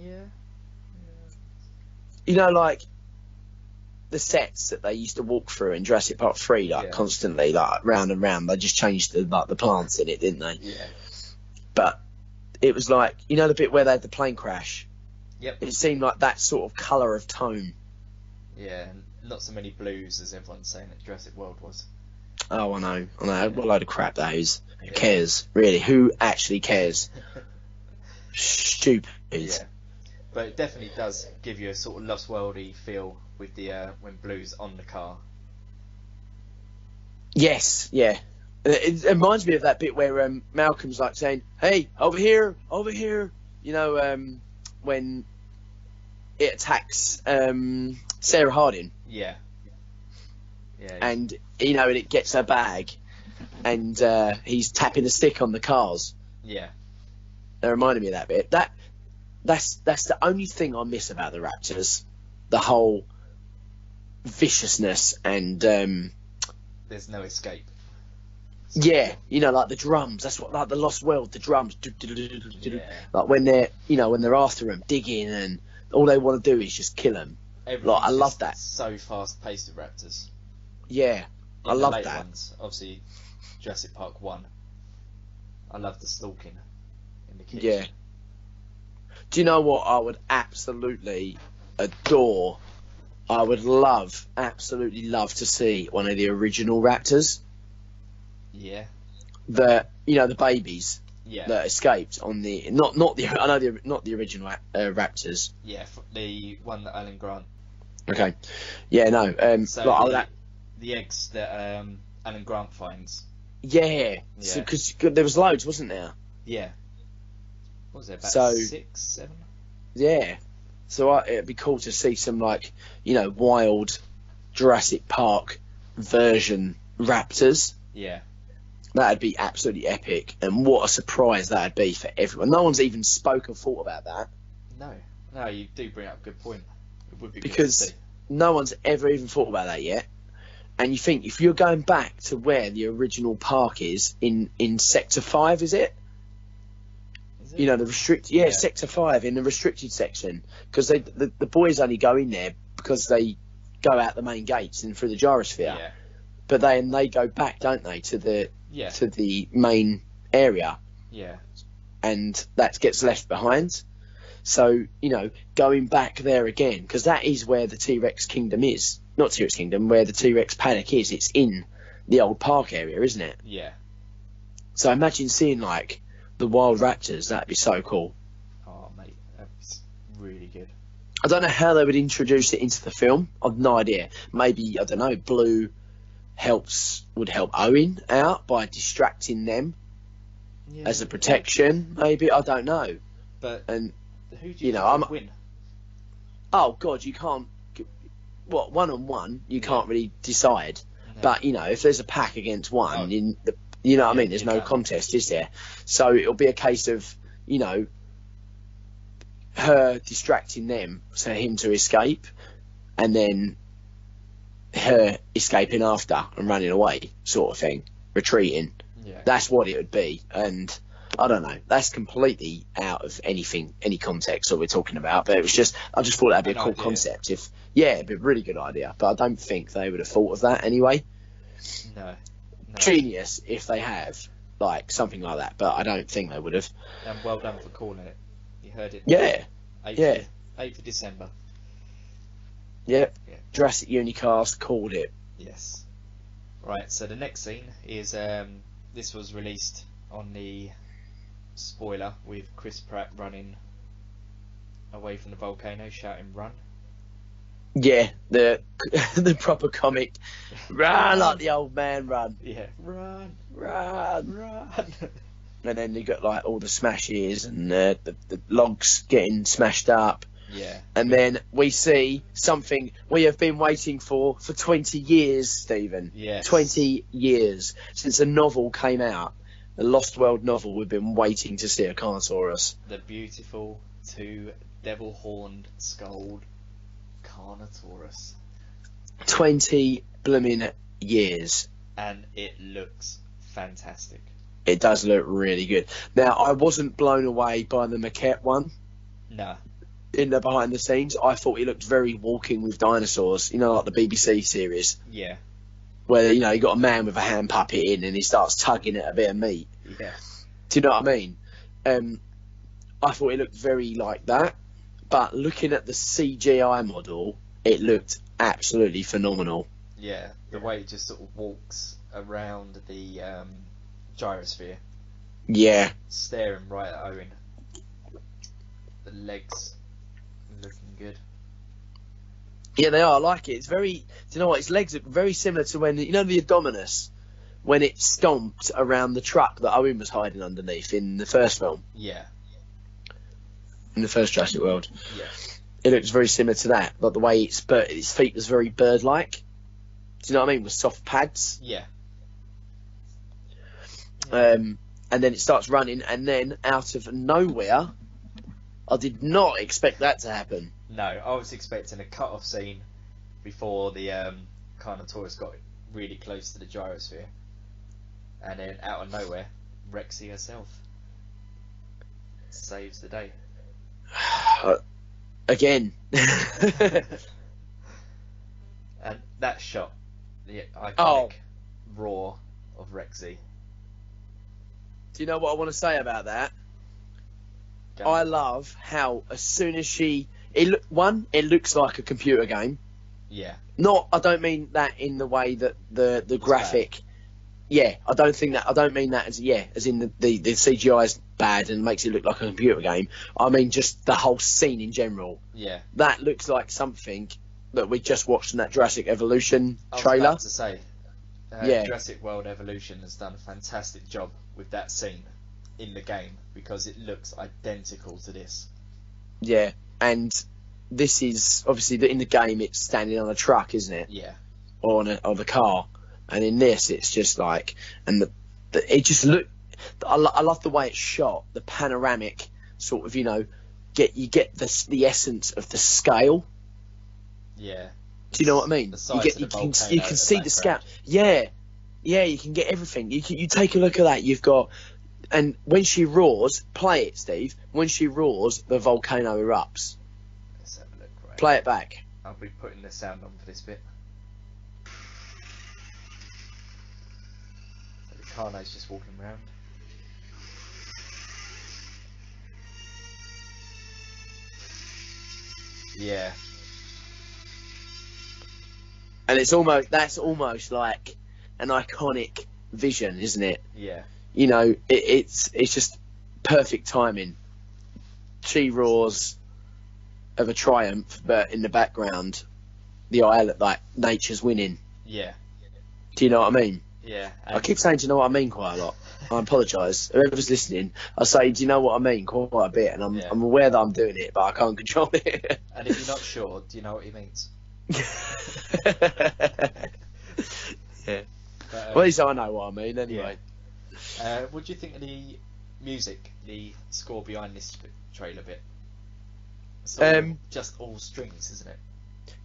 Yeah. You know, like the sets that they used to walk through in Jurassic Park 3, like constantly, like round and round. They just changed the plants in it, didn't they? Yeah. But it was like, you know, the bit where they had the plane crash. Yep. It seemed like that sort of colour of tone. Yeah, and not so many blues as everyone's saying that Jurassic World was. Oh, I know. What a load of crap that is. Who cares? Really, who actually cares? Stupid. Yeah. But it definitely does give you a sort of Lost Worldy feel with the when Blue's on the car. Yes, yeah. It reminds me of that bit where Malcolm's like saying, "Hey, over here." You know, when it attacks Sarah Harding. Yeah. Yeah. And, you know, and it gets her bag, and he's tapping the stick on the cars. Yeah. That reminded me of that bit. that's the only thing I miss about the Raptors. The whole viciousness and there's no escape. Yeah, like the drums. That's what, like the Lost World, the drums. Yeah. Like when they're after them, digging, and all they want to do is just kill them. Like, I love that. So fast paced, the Raptors. Yeah, I love that. Ones, obviously, Jurassic Park 1. I love the stalking in the kitchen. Yeah. Do you know what I would absolutely adore? I would absolutely love to see one of the original Raptors. Yeah. The babies. Yeah. That escaped on the not the original Raptors. Yeah, the one that Alan Grant. Okay. Yeah, no. So the eggs that Alan Grant finds. Yeah. Because there was loads, wasn't there? Yeah. What was there, about 6, 7? Yeah. So it'd be cool to see some, like, wild Jurassic Park version Raptors. Yeah. That'd be absolutely epic, and what a surprise that'd be for everyone. No one's even spoke or thought about that. No, you do bring up a good point. It would be because good to see. No one's ever even thought about that yet. And you think, if you're going back to where the original park is in Sector 5, is it? The restricted, yeah, Sector 5 in the restricted section, because the boys only go in there because they go out the main gates and through the gyrosphere. Yeah. But then they go back, don't they, to the main area. Yeah. And that gets left behind. So, going back there again, because that is where the T-Rex Kingdom is. Not T-Rex Kingdom, where the T-Rex paddock is. It's in the old park area, isn't it? Yeah. So imagine seeing, like, the wild raptors. That'd be so cool. Oh, mate, that's really good. I don't know how they would introduce it into the film. I've no idea. Maybe, I don't know, Blue would help Owen out by distracting them as a protection. Maybe, I don't know. But and who do you think would win? Oh God, you can't. What, 1-on-1? You can't really decide. No. But if there's a pack against one, what I mean. There's no contest, is there? So it'll be a case of her distracting them for him to escape, and then her escaping after and running away, sort of thing, retreating. Yeah. That's what it would be, and I don't know. That's completely out of any context that we're talking about. But I just thought that'd be a cool concept. It'd be a really good idea. But I don't think they would have thought of that anyway. No. Genius if they have, like, something like that. But I don't think they would have. And well done for calling it. You heard it. Yeah. 8th of December. Yep. Yeah. Jurassic Unicast called it. Yes. Right, so the next scene is this was released on the spoiler with Chris Pratt running away from the volcano, shouting "Run!" Yeah, the proper comic run, like the old man run. Yeah, run. And then you got, like, all the smashes and the logs getting smashed up. Yeah. And then we see something we have been waiting for 20 years, Stephen. Yes. 20 years since the novel came out. The Lost World novel, we've been waiting to see a Carnotaurus. The beautiful two devil-horned skulled Carnotaurus. 20 blooming years. And it looks fantastic. It does look really good. Now, I wasn't blown away by the maquette one. No. In the behind the scenes, I thought he looked very Walking with Dinosaurs, like the BBC series. Yeah. Where, you got a man with a hand puppet in and he starts tugging at a bit of meat. Yeah. Do you know what I mean? I thought it looked very like that. But looking at the CGI model, it looked absolutely phenomenal. Yeah, the way it just sort of walks around the gyrosphere. Yeah. Staring right at Owen. The legs looking good. Yeah, they are. I like it. It's very... Do you know what? Its legs look very similar to when... the Indominus, when it stomped around the truck that Owen was hiding underneath in the first film. Yeah. In the first Jurassic World. Yeah. It looks very similar to that. Like the way its feet was very bird-like. Do you know what I mean? With soft pads. Yeah. And then it starts running, and then out of nowhere, I did not expect that to happen. No, I was expecting a cut-off scene before the Carnotaurus got really close to the gyrosphere, and then out of nowhere, Rexy herself saves the day. Again. And that shot, the iconic roar of Rexy. Do you know what I want to say about that? I love how as soon as it looks like a computer game. Yeah. I don't mean that in the way that the graphic. Bad. Yeah, I don't mean that as in the CGI is bad and makes it look like a computer game. I mean just the whole scene in general. Yeah. That looks like something that we just watched in that Jurassic Evolution trailer. I was about to say, Jurassic World Evolution has done a fantastic job with that scene in the game because it looks identical to this. Yeah, and this is obviously in the game it's standing on a truck, isn't it? Yeah. Or on the car, and in this it's just like, and it just I love the way it's shot, the panoramic sort of, you get the essence of the scale. Yeah. Do you know what I mean? You can see the scale. Yeah, you can get everything. You take a look at that. You've got. And when she roars, play it, Steve. When she roars, the volcano erupts. Let's have a look. Right. Play it back. I'll be putting the sound on for this bit. So the Carno's just walking around. Yeah. And that's almost like an iconic vision, isn't it? Yeah. It's just perfect timing. She roars of a triumph, but in the background, the island, like nature's winning. Yeah. Do you know what I mean? Yeah. I keep saying, do you know what I mean quite a lot. I apologise. Whoever's listening, I say, do you know what I mean quite a bit, and I'm aware that I'm doing it, but I can't control it. And if you're not sure, do you know what he means? Yeah. But, well, at least I know what I mean, anyway. Yeah. What do you think of the music, the score behind this trailer bit? So just all strings, isn't it?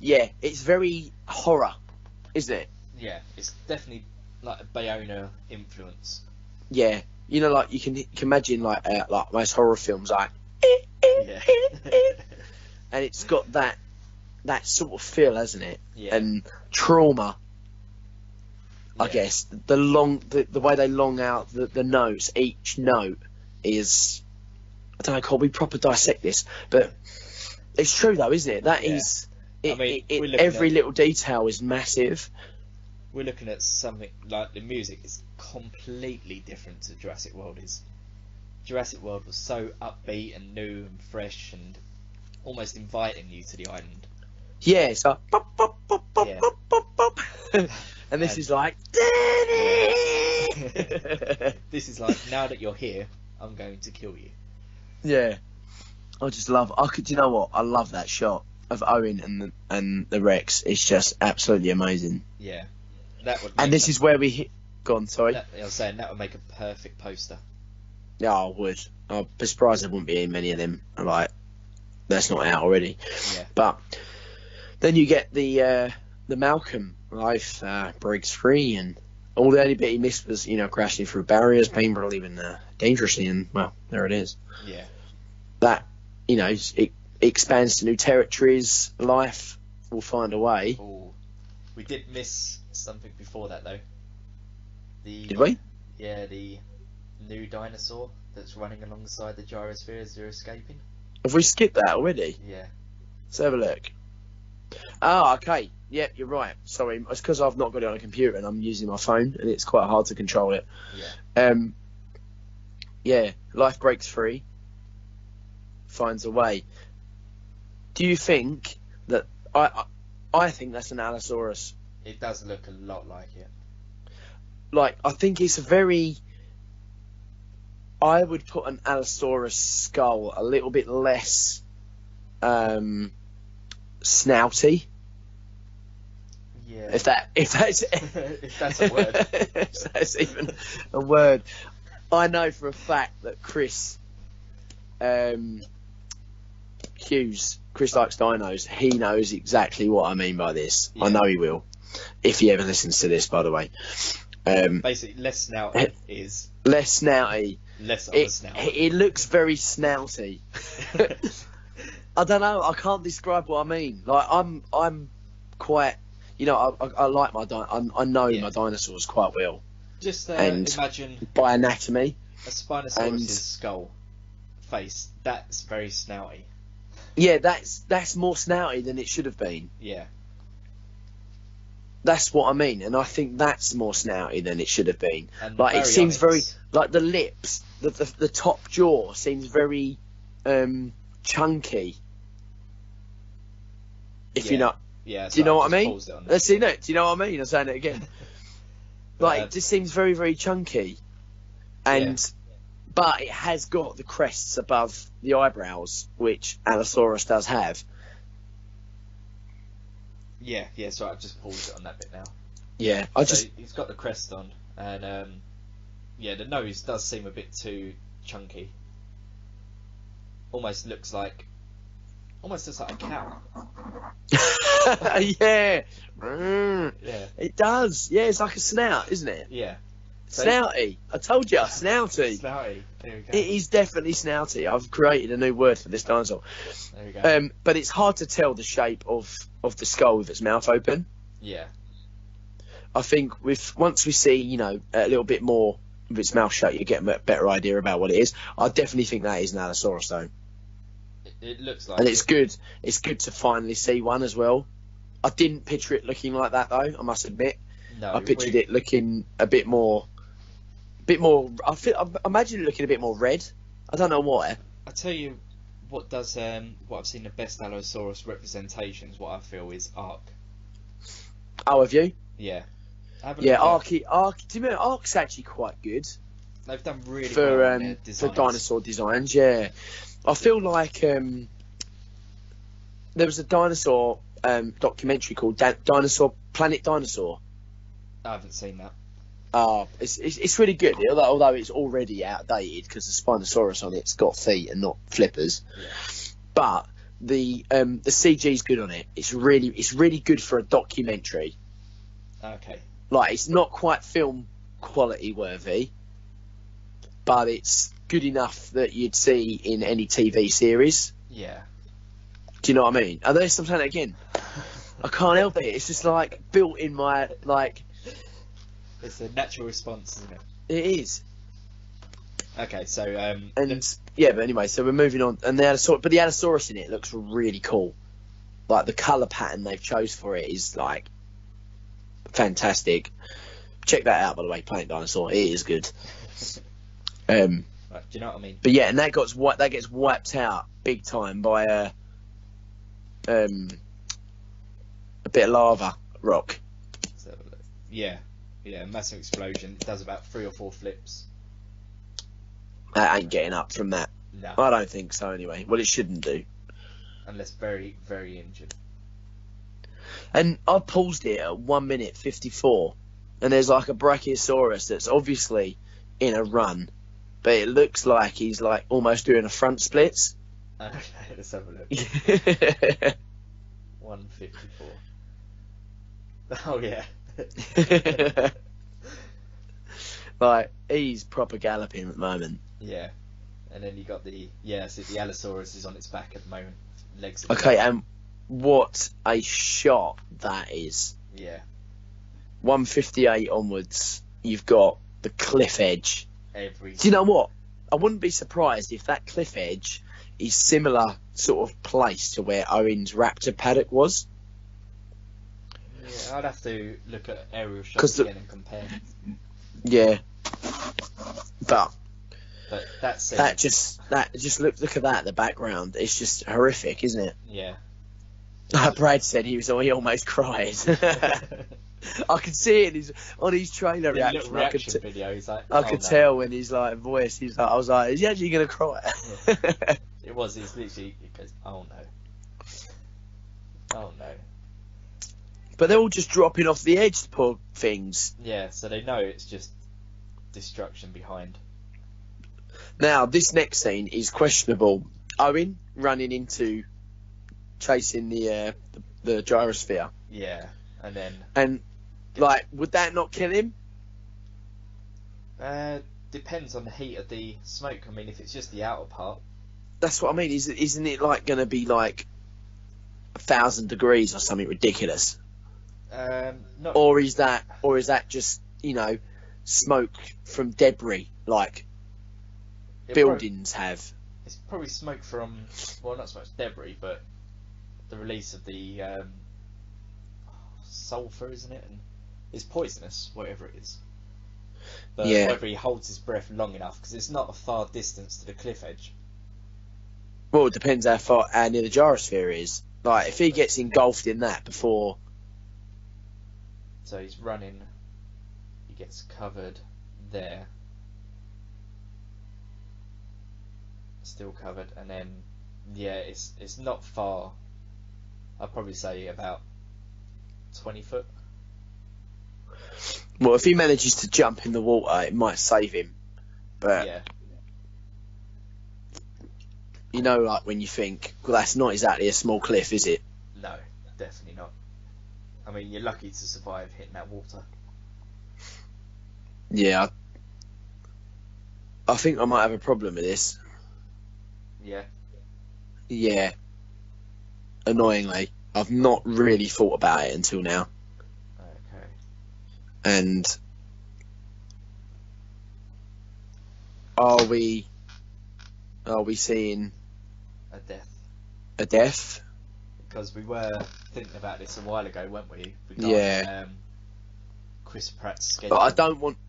Yeah, it's very horror, isn't it? Yeah, it's definitely like a Bayona influence. Yeah, like you can imagine like most horror films, like Yeah. and it's got that sort of feel, hasn't it? Yeah. And trauma. I guess the way they long out the notes, each note is, I don't know, can't we proper dissect this? But it's true though, isn't it? That is, every little detail is massive. We're looking at something like the music is completely different to Jurassic World is. Jurassic World was so upbeat and new and fresh and almost inviting you to the island. Yeah, it's like bop, bop, bop, bop, bop, bop, bop. And this is like this is like, now that you're here, I'm going to kill you. Yeah. You know what? I love that shot of Owen and the Rex. It's just absolutely amazing. Yeah. That would. And this is where we hit. Go on, sorry. I was saying that would make a perfect poster. Yeah, I would. I'd be surprised there wouldn't be many of them. Like, that's not out already. Yeah. But then you get the Malcolm life breaks free, and all the only bit he missed was crashing through barriers, painfully and dangerously, and well, there it is. Yeah. That it expands to new territories. Life will find a way. Ooh. We did miss something before that though. Did we? Yeah, the new dinosaur that's running alongside the gyrosphere as they're escaping. Have we skipped that already? Yeah. Let's have a look. Oh, okay. Yeah, you're right. Sorry, it's because I've not got it on a computer and I'm using my phone, and it's quite hard to control it. Yeah. Yeah. Life breaks free, finds a way. Do you think that I think that's an Allosaurus? It does look a lot like it. Like, I think it's a very. I would put an Allosaurus skull a little bit less snouty. Yeah. If that's if that's a word. If that's even a word. I know for a fact that Chris Chris likes dinos. He knows exactly what I mean by this. Yeah. I know he will. If he ever listens to this, by the way. Basically, less snouty is... Less snouty. Less of a snout. It looks very snouty. I don't know. I can't describe what I mean. Like, I'm quite... You know, I like my... I know my dinosaurs quite well. Just and imagine... by anatomy. A Spinosaurus' skull face. That's very snouty. Yeah, that's more snouty than it should have been. Yeah. That's what I mean, and I think that's more snouty than it should have been. And like it seems very like the lips, the top jaw seems very chunky. If you know, yeah. Do you know what I mean? Let's see, no. Do you know what I mean? I'm saying it again. Like it just seems very, very chunky, and but it has got the crests above the eyebrows, which Allosaurus does have. Yeah, so I've just paused it on that bit now. Yeah, he's got the crest on, and the nose does seem a bit too chunky. Almost looks like a cow. Yeah. It does. Yeah, it's like a snout, isn't it? Yeah. Snouty. I told you, snouty. Snouty. There we go. It is definitely snouty. I've created a new word for this dinosaur. There we go. But it's hard to tell the shape of the skull with its mouth open. Yeah. I think once we see, you know, a little bit more with its mouth shut, you get a better idea about what it is. I definitely think that is an Allosaurus, though. It looks like. And it's good. It's good to finally see one as well. I didn't picture it looking like that, though. I must admit. No. I pictured it looking a bit more. I imagine it looking a bit more red. I don't know why. I tell you, what I've seen the best Allosaurus representations. What I feel is Ark. Oh, have you? Yeah. Ark. Do you remember Ark's actually quite good? They've done really for well on their for dinosaur designs. Yeah, I feel like there was a dinosaur documentary called Planet Dinosaur. I haven't seen that. It's really good, although it's already outdated because the Spinosaurus on it's got feet and not flippers. Yeah. But the CG's good on it. It's really good for a documentary. Okay. Like it's not quite film quality worthy, but it's good enough that you'd see in any TV series. Yeah. Do you know what I mean? And there's something again. I can't help it. It's just like built in my like. It's a natural response, isn't it? It is. Okay, so but anyway, so we're moving on, and the Allosaurus in it looks really cool. Like the colour pattern they've chose for it is like fantastic. Check that out, by the way. Planet Dinosaur. It is good. Right, do you know what I mean? But yeah, and that gets wiped out big time by a bit of lava rock. So, yeah, massive explosion. It does about 3 or 4 flips. That ain't getting up from that. No. I don't think so anyway. Well, it shouldn't do. Unless very, very injured. And I paused it at 1 minute 54, and there's like a Brachiosaurus that's obviously in a run, but it looks like he's like almost doing a front splits. Okay, let's have a look. 154. Oh yeah. Like he's proper galloping at the moment. Yeah, and then you got the Allosaurus is on its back at the moment, legs. Okay, and what a shot that is! Yeah. 158 onwards, you've got the cliff edge. Do you know what? I wouldn't be surprised if that cliff edge is similar sort of place to where Owen's raptor paddock was. Yeah, I'd have to look at aerial shots again and compare. Yeah, but that just look at that in the background. It's just horrific, isn't it? Yeah. Brad said he almost cried. I could see it on his trailer reaction. Video. He's like, I could tell when he's like voice. I was like, is he actually gonna cry? Yeah. It was. He's literally. He goes, oh no. But they're all just dropping off the edge, the poor things. Yeah, so they know it's just destruction behind. Now, this next scene is questionable. Owen, running into chasing the gyrosphere. Yeah, and like, would that not kill him? Depends on the heat of the smoke. I mean, if it's just the outer part. That's what I mean. Isn't it like going to be like 1,000 degrees or something ridiculous? Not. Or is that just, you know, smoke from debris like buildings have? It's probably smoke from, well, not so much debris, but the release of the sulfur, isn't it? And it's poisonous, whatever it is. But whether he holds his breath long enough, because it's not a far distance to the cliff edge. Well, it depends how near the gyrosphere is. Like, if he gets engulfed in that before... So he's running, he gets covered there. Still covered, and then, yeah, it's not far. I'd probably say about 20 foot. Well, if he manages to jump in the water, it might save him. But... Yeah. You know, like when you think, well, that's not exactly a small cliff, is it? No, definitely not. I mean, you're lucky to survive hitting that water. Yeah. I think I might have a problem with this. Yeah. Yeah. Annoyingly. I've not really thought about it until now. Okay. And... Are we seeing... A death? Because we were thinking about this a while ago, weren't we? Yeah. Chris Pratt's schedule. But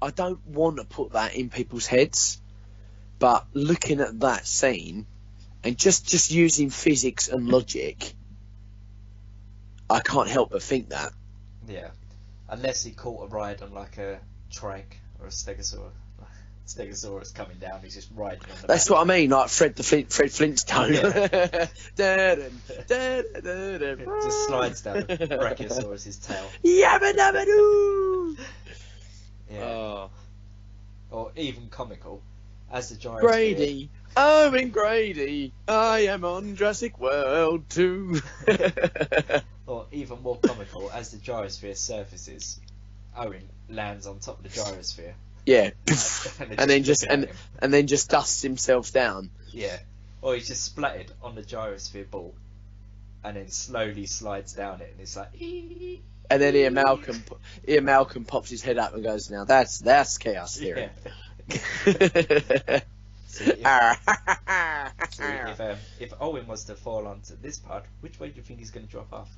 I don't want to put that in people's heads. But looking at that scene and just using physics and logic, I can't help but think that. Yeah. Unless he caught a ride on like a trike or a stegosaurus. Stegosaurus coming down, he's just riding on the That's back. what I mean, like Fred Flintstone. Yeah. Just slides down the Brachiosaurus's tail. Yabba dabba doo! Yeah. Oh. Or even comical, as the gyrosphere... Grady, Owen Grady, I am on Jurassic World 2. Or even more comical, as the gyrosphere surfaces, Owen lands on top of the gyrosphere. Yeah, and then just dusts himself down. Yeah, or he's just splattered on the gyrosphere ball, and then slowly slides down it, and it's like. And then Ian Malcolm pops his head up and goes, "Now that's chaos theory." Yeah. If Owen was to fall onto this part, which way do you think he's going to drop off?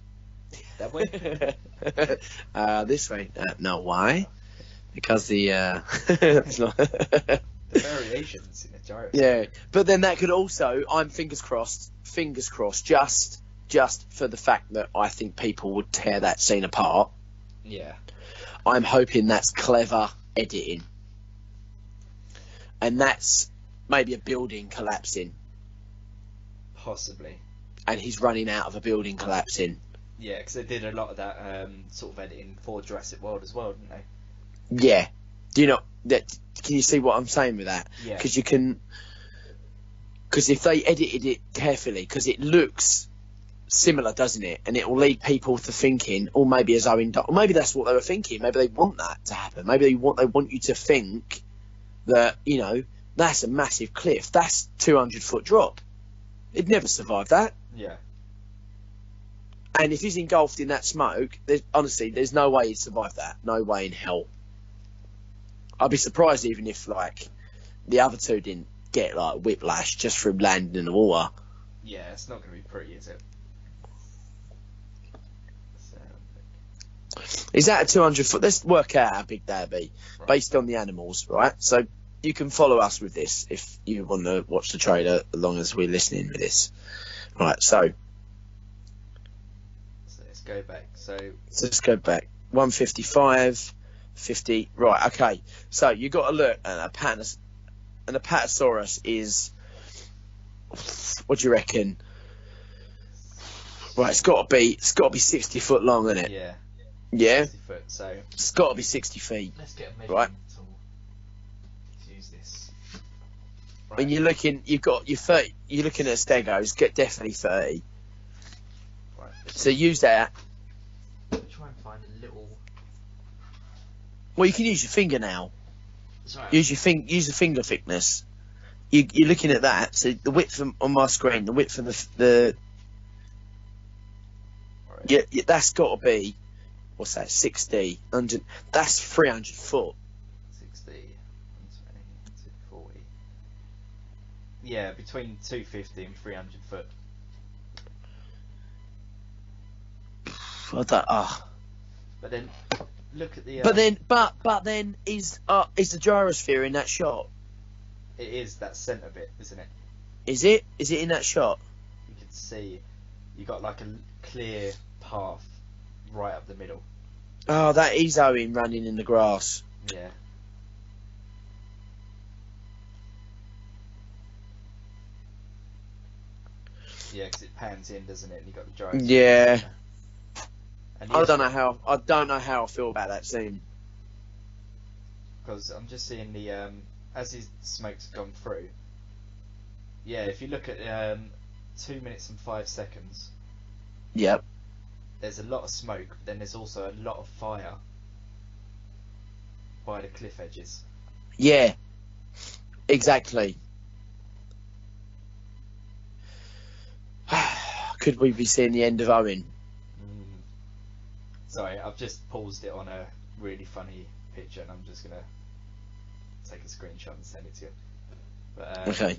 That way? This way. No, why? Because the the variations in the gyrosphere. Yeah, but then that could also, I'm fingers crossed, just for the fact that I think people would tear that scene apart. Yeah. I'm hoping that's clever editing. And that's maybe a building collapsing. Possibly. And he's running out of a building collapsing. Yeah, because they did a lot of that sort of editing for Jurassic World as well, didn't they? Yeah. Do you know that? Can you see what I'm saying with that? Yeah. Because if they edited it carefully, because it looks similar, doesn't it? And it will lead people to thinking, or maybe as Owen, or maybe that's what they were thinking. Maybe they want that to happen. Maybe they want you to think that, you know, that's a massive cliff. That's 200-foot drop. It'd never survive that. Yeah. And if he's engulfed in that smoke, there's no way he'd survive that. No way in hell. I'd be surprised even if, like, the other two didn't get, like, whiplash just from landing in the water. Yeah, it's not going to be pretty, is it? Is that a 200-foot? Let's work out how big that'd be, right, based on the animals, right? So you can follow us with this if you want to watch the trailer as long as we're listening with this. Right, so let's go back. So let's go back. 155, 50. Right, okay. So you got to look at a Apatosaurus is, what do you reckon? Right, it's got to be 60 foot long, isn't it? Yeah. Yeah. 60 foot. So it's got to be 60 feet. Let's get a measuring right. tool to use this. Right. When you're looking, you've got your 30. You're looking at stegos. Get definitely 30. Right. So use that. Try and find a little. Well, you can use your finger now. Sorry. Use the finger thickness. You're looking at that. So the width on my screen, the width of the Right. yeah, that's got to be, what's that? 60, 100. That's 300 foot. 60, 120, 240. Yeah, between 250 and 300 foot. I don't. But then look at the. But then is the gyrosphere in that shot? It is that centre bit, isn't it? Is it? Is it in that shot? You can see you got like a clear path right up the middle. Oh, that is Owen running in the grass. Yeah. Yeah, because it pans in, doesn't it? And you got the gyrosphere. Yeah. And I don't know how I feel about that scene. Because I'm just seeing the as his smoke's gone through. Yeah, if you look at 2 minutes and 5 seconds. Yep. There's a lot of smoke, but then there's also a lot of fire by the cliff edges. Yeah. Exactly. Could we be seeing the end of Owen? Sorry, I've just paused it on a really funny picture, and I'm just gonna take a screenshot and send it to you. But, Okay.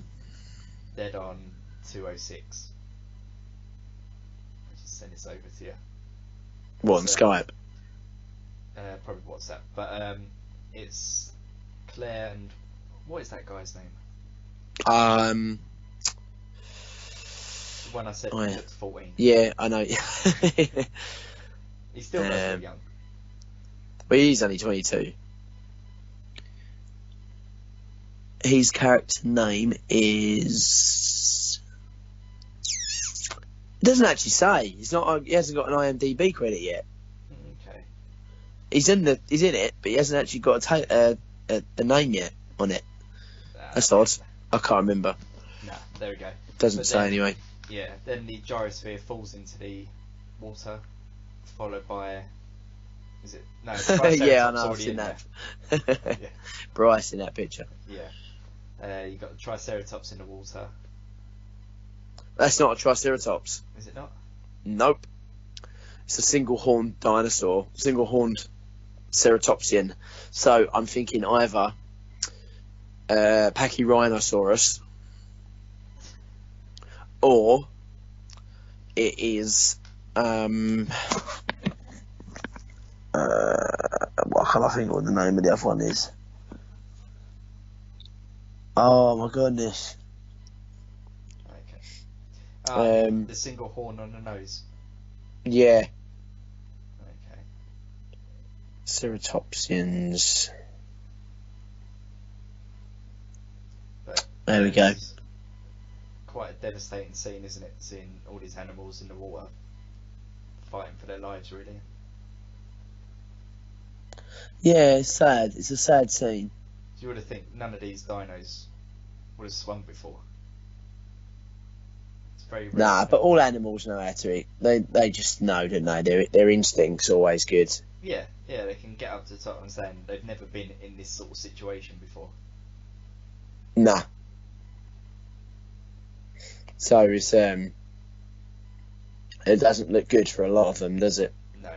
Dead on 206. I'll just send this over to you. What, on Skype? Probably WhatsApp. But it's Claire and what is that guy's name? When I said he looked 14. Yeah, I know. He still does look young. But he's only 22. His character name is. It doesn't actually say. He's not. He hasn't got an IMDb credit yet. Okay. He's in it, but he hasn't actually got a name yet on it. That's odd. I can't remember. Nah, there we go. Doesn't say anyway. Yeah. Then the gyrosphere falls into the water, followed by. Is it? No. Yeah, I know. I've seen that. Yeah. Bryce in that picture. Yeah. You got the Triceratops in the water. That's not a Triceratops. Is it not? Nope. It's a single-horned dinosaur, single-horned ceratopsian. So I'm thinking either Pachyrhinosaurus or it is what can I think what the name of the other one is? Oh my goodness. Okay. The single horn on the nose. Yeah. Okay. Ceratopsians. But there we go. Quite a devastating scene, isn't it? Seeing all these animals in the water fighting for their lives, really. Yeah, it's sad. It's a sad scene. You would have think none of these dinos would have swum before. It's very rare. Nah, but all animals know how to eat. They just know, don't they? Their instinct's always good. Yeah, they can get up to the top and saying they've never been in this sort of situation before. Nah. So it's it doesn't look good for a lot of them, does it? No,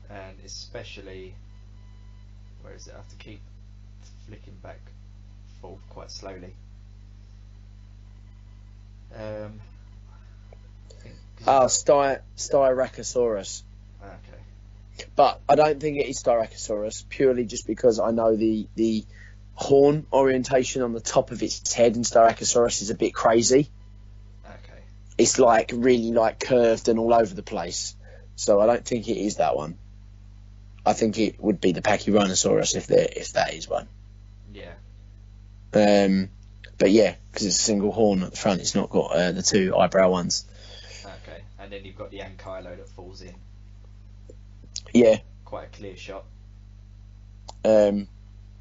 and especially where is it? I have to keep flicking back forth quite slowly. Styracosaurus. Okay. But I don't think it is Styracosaurus, purely just because I know the horn orientation on the top of its head in Styracosaurus is a bit crazy. Okay. It's like really like curved and all over the place. So I don't think it is that one. I think it would be the Pachyrhinosaurus if that is one. Yeah. But yeah, because it's a single horn at the front, it's not got the two eyebrow ones. Okay, and then you've got the Ankylo that falls in. Yeah. Quite a clear shot. On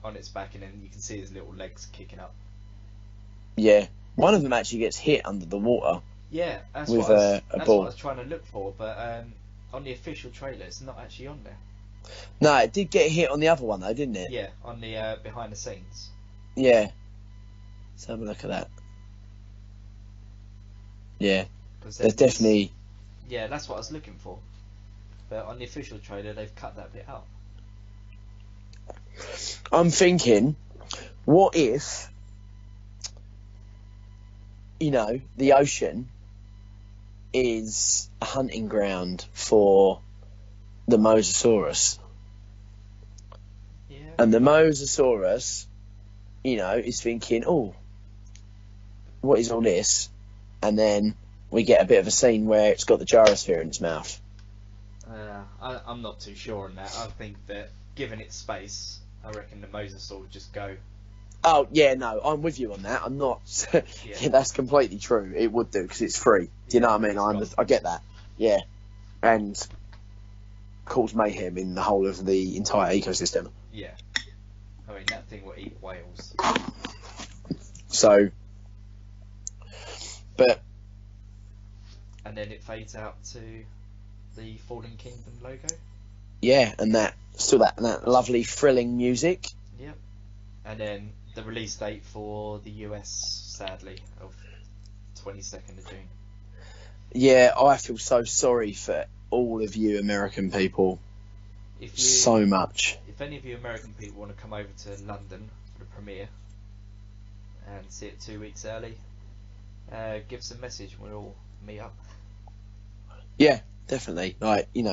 its back, and then you can see his little legs kicking up. Yeah, one of them actually gets hit under the water. Yeah, that's with what I ball. was trying to look for, but on the official trailer, it's not actually on there. No, it did get hit on the other one though, didn't it? Yeah, on the behind the scenes. Yeah. Let's have a look at that. Yeah, there's definitely. Yeah, that's what I was looking for. But on the official trailer, they've cut that bit out. I'm thinking, what if, the ocean is a hunting ground for the Mosasaurus? Yeah. And the Mosasaurus, is thinking, oh, what is all this? And then we get a bit of a scene where it's got the gyrosphere in its mouth. I'm not too sure on that. I think that given its space, I reckon the Mosasaur would just go. Oh, yeah, no, I'm with you on that. I'm not. Yeah, that's completely true. It would do because it's free. Do you know what I mean? I get that. Yeah. And cause mayhem in the whole of the entire ecosystem. Yeah. I mean, that thing will eat whales. So. But. And then it fades out to the Fallen Kingdom logo. Yeah, and that lovely thrilling music. Yep. And then the release date for the US, sadly, of 22nd of June. Yeah, I feel so sorry for all of you American people. So much. If any of you American people want to come over to London for the premiere and see it 2 weeks early, give us a message and we'll all meet up. Yeah, definitely. Like, We've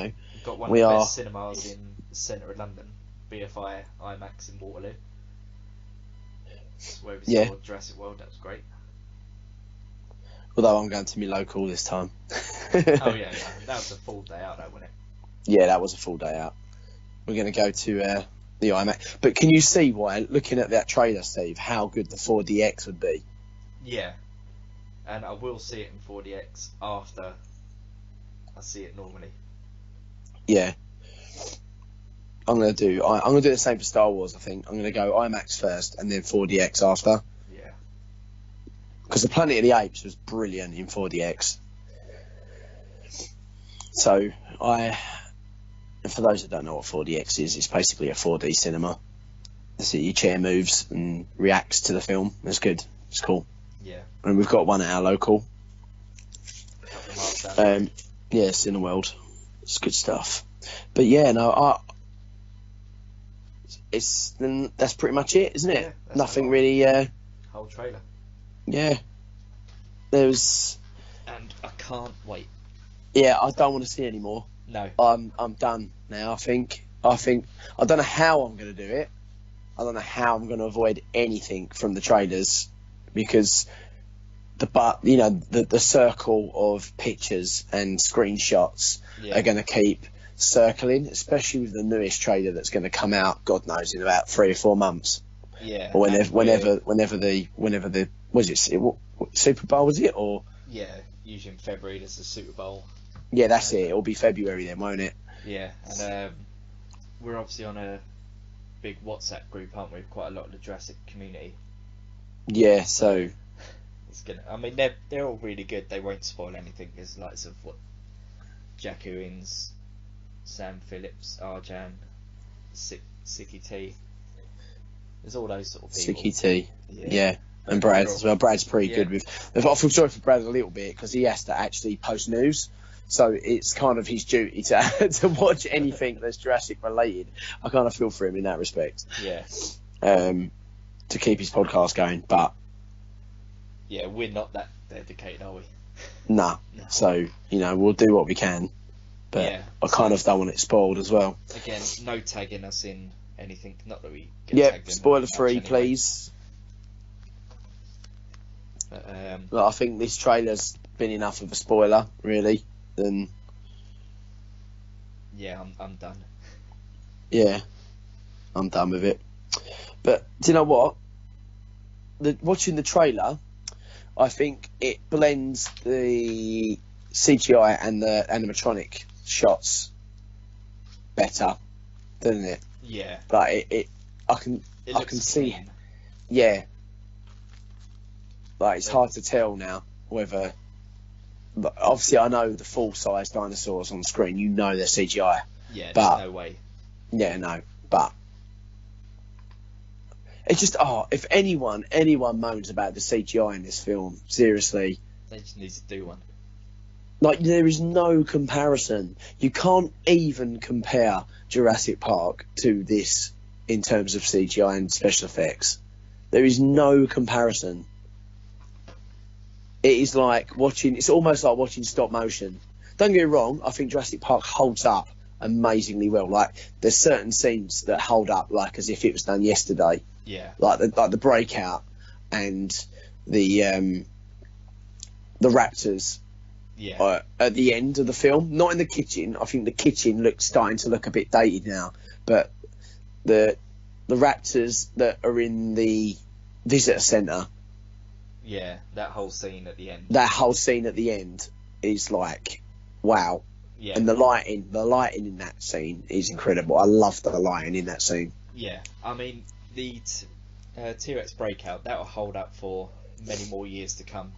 got one of the best cinemas in the centre of London, BFI IMAX in Waterloo. That's where we saw Jurassic World. That was great. Although I'm going to be local this time. Oh yeah, that was a full day out, though, wasn't it? Yeah, that was a full day out. We're going to go to the IMAX. But can you see why, looking at that trailer, Steve, how good the 4DX would be? Yeah. And I will see it in 4DX after I see it normally. Yeah. I'm gonna do the same for Star Wars. I think I'm gonna go IMAX first and then 4DX after. Yeah. Because the Planet of the Apes was brilliant in 4DX. So for those that don't know what 4DX is, it's basically a 4D cinema. So your chair moves and reacts to the film. It's good. It's cool. Yeah. And we've got one at our local. Yeah, Cineworld. It's good stuff. But yeah, no, that's pretty much it, isn't it? Yeah, nothing really. Whole trailer. Yeah. There's. And I can't wait. Yeah, I don't want to see any more. No. I'm done now. I think I don't know how I'm going to do it. I don't know how I'm going to avoid anything from the trailers because the circle of pictures and screenshots are going to keep circling, especially with the newest trailer that's going to come out, God knows, in about 3 or 4 months. Yeah. Or whenever the was it Super Bowl, was it, or? Yeah, usually in February there's the Super Bowl. Yeah, that's it. It'll be February then, won't it? Yeah, and we're obviously on a big WhatsApp group, aren't we? Quite a lot of the Jurassic community. Yeah, so it's gonna. I mean, they're all really good. They won't spoil anything. There's lots of Jack Owens, Sam Phillips, Arjan, Sicky T. There's all those sort of people. Sicky T. Yeah. And Brad as well. Brad's pretty good with. I feel sorry for Brad a little bit because he has to actually post news. So it's kind of his duty to watch anything that's Jurassic related. I kind of feel for him in that respect. Yeah. To keep his podcast going, but yeah, we're not that dedicated, are we? Nah. No. So we'll do what we can, but I kind of don't want it spoiled as well. Again, no tagging us in anything. Not that we get tagged in. Spoiler free, anyway. Please. But, I think this trailer's been enough of a spoiler, really. Then yeah, I'm done. Yeah, I'm done with it. But do you know what? Watching the trailer, I think it blends the CGI and the animatronic shots better, doesn't it? Yeah. Like I can see. Clean. Yeah. Like, it's hard to tell now whether. But obviously, I know the full-size dinosaurs on screen. You know they're CGI. Yeah, but, there's no way. Yeah, no, but it's just if anyone moans about the CGI in this film, seriously, they just need to do one. Like, there is no comparison. You can't even compare Jurassic Park to this in terms of CGI and special effects. There is no comparison. It is like watching. It's almost like watching stop motion. Don't get me wrong. I think Jurassic Park holds up amazingly well. Like, there's certain scenes that hold up like as if it was done yesterday. Yeah. Like the breakout and the raptors. Yeah. At the end of the film, not in the kitchen. I think the kitchen starting to look a bit dated now. But the raptors that are in the visitor centre. Yeah, that whole scene at the end. That whole scene at the end is like, wow. Yeah. And the lighting in that scene is incredible. I love the lighting in that scene. Yeah, I mean, the T-Rex breakout, that will hold up for many more years to come.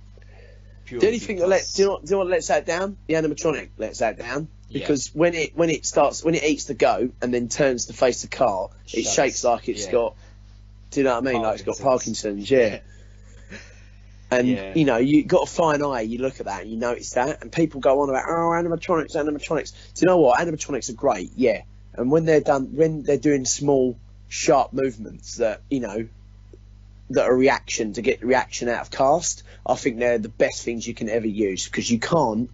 The only thing that do you know what lets that down? The animatronic lets that down. Because when it eats the goat and then turns to face the car, it shakes like it's got, do you know what I mean? Like it's got Parkinson's, yeah. And, you know, you got a fine eye, you look at that and you notice that, and people go on about, animatronics. Do you know what? Animatronics are great, yeah. And when they're doing small, sharp movements that, you know, that are reaction to get reaction out of cast, I think they're the best things you can ever use, because you can't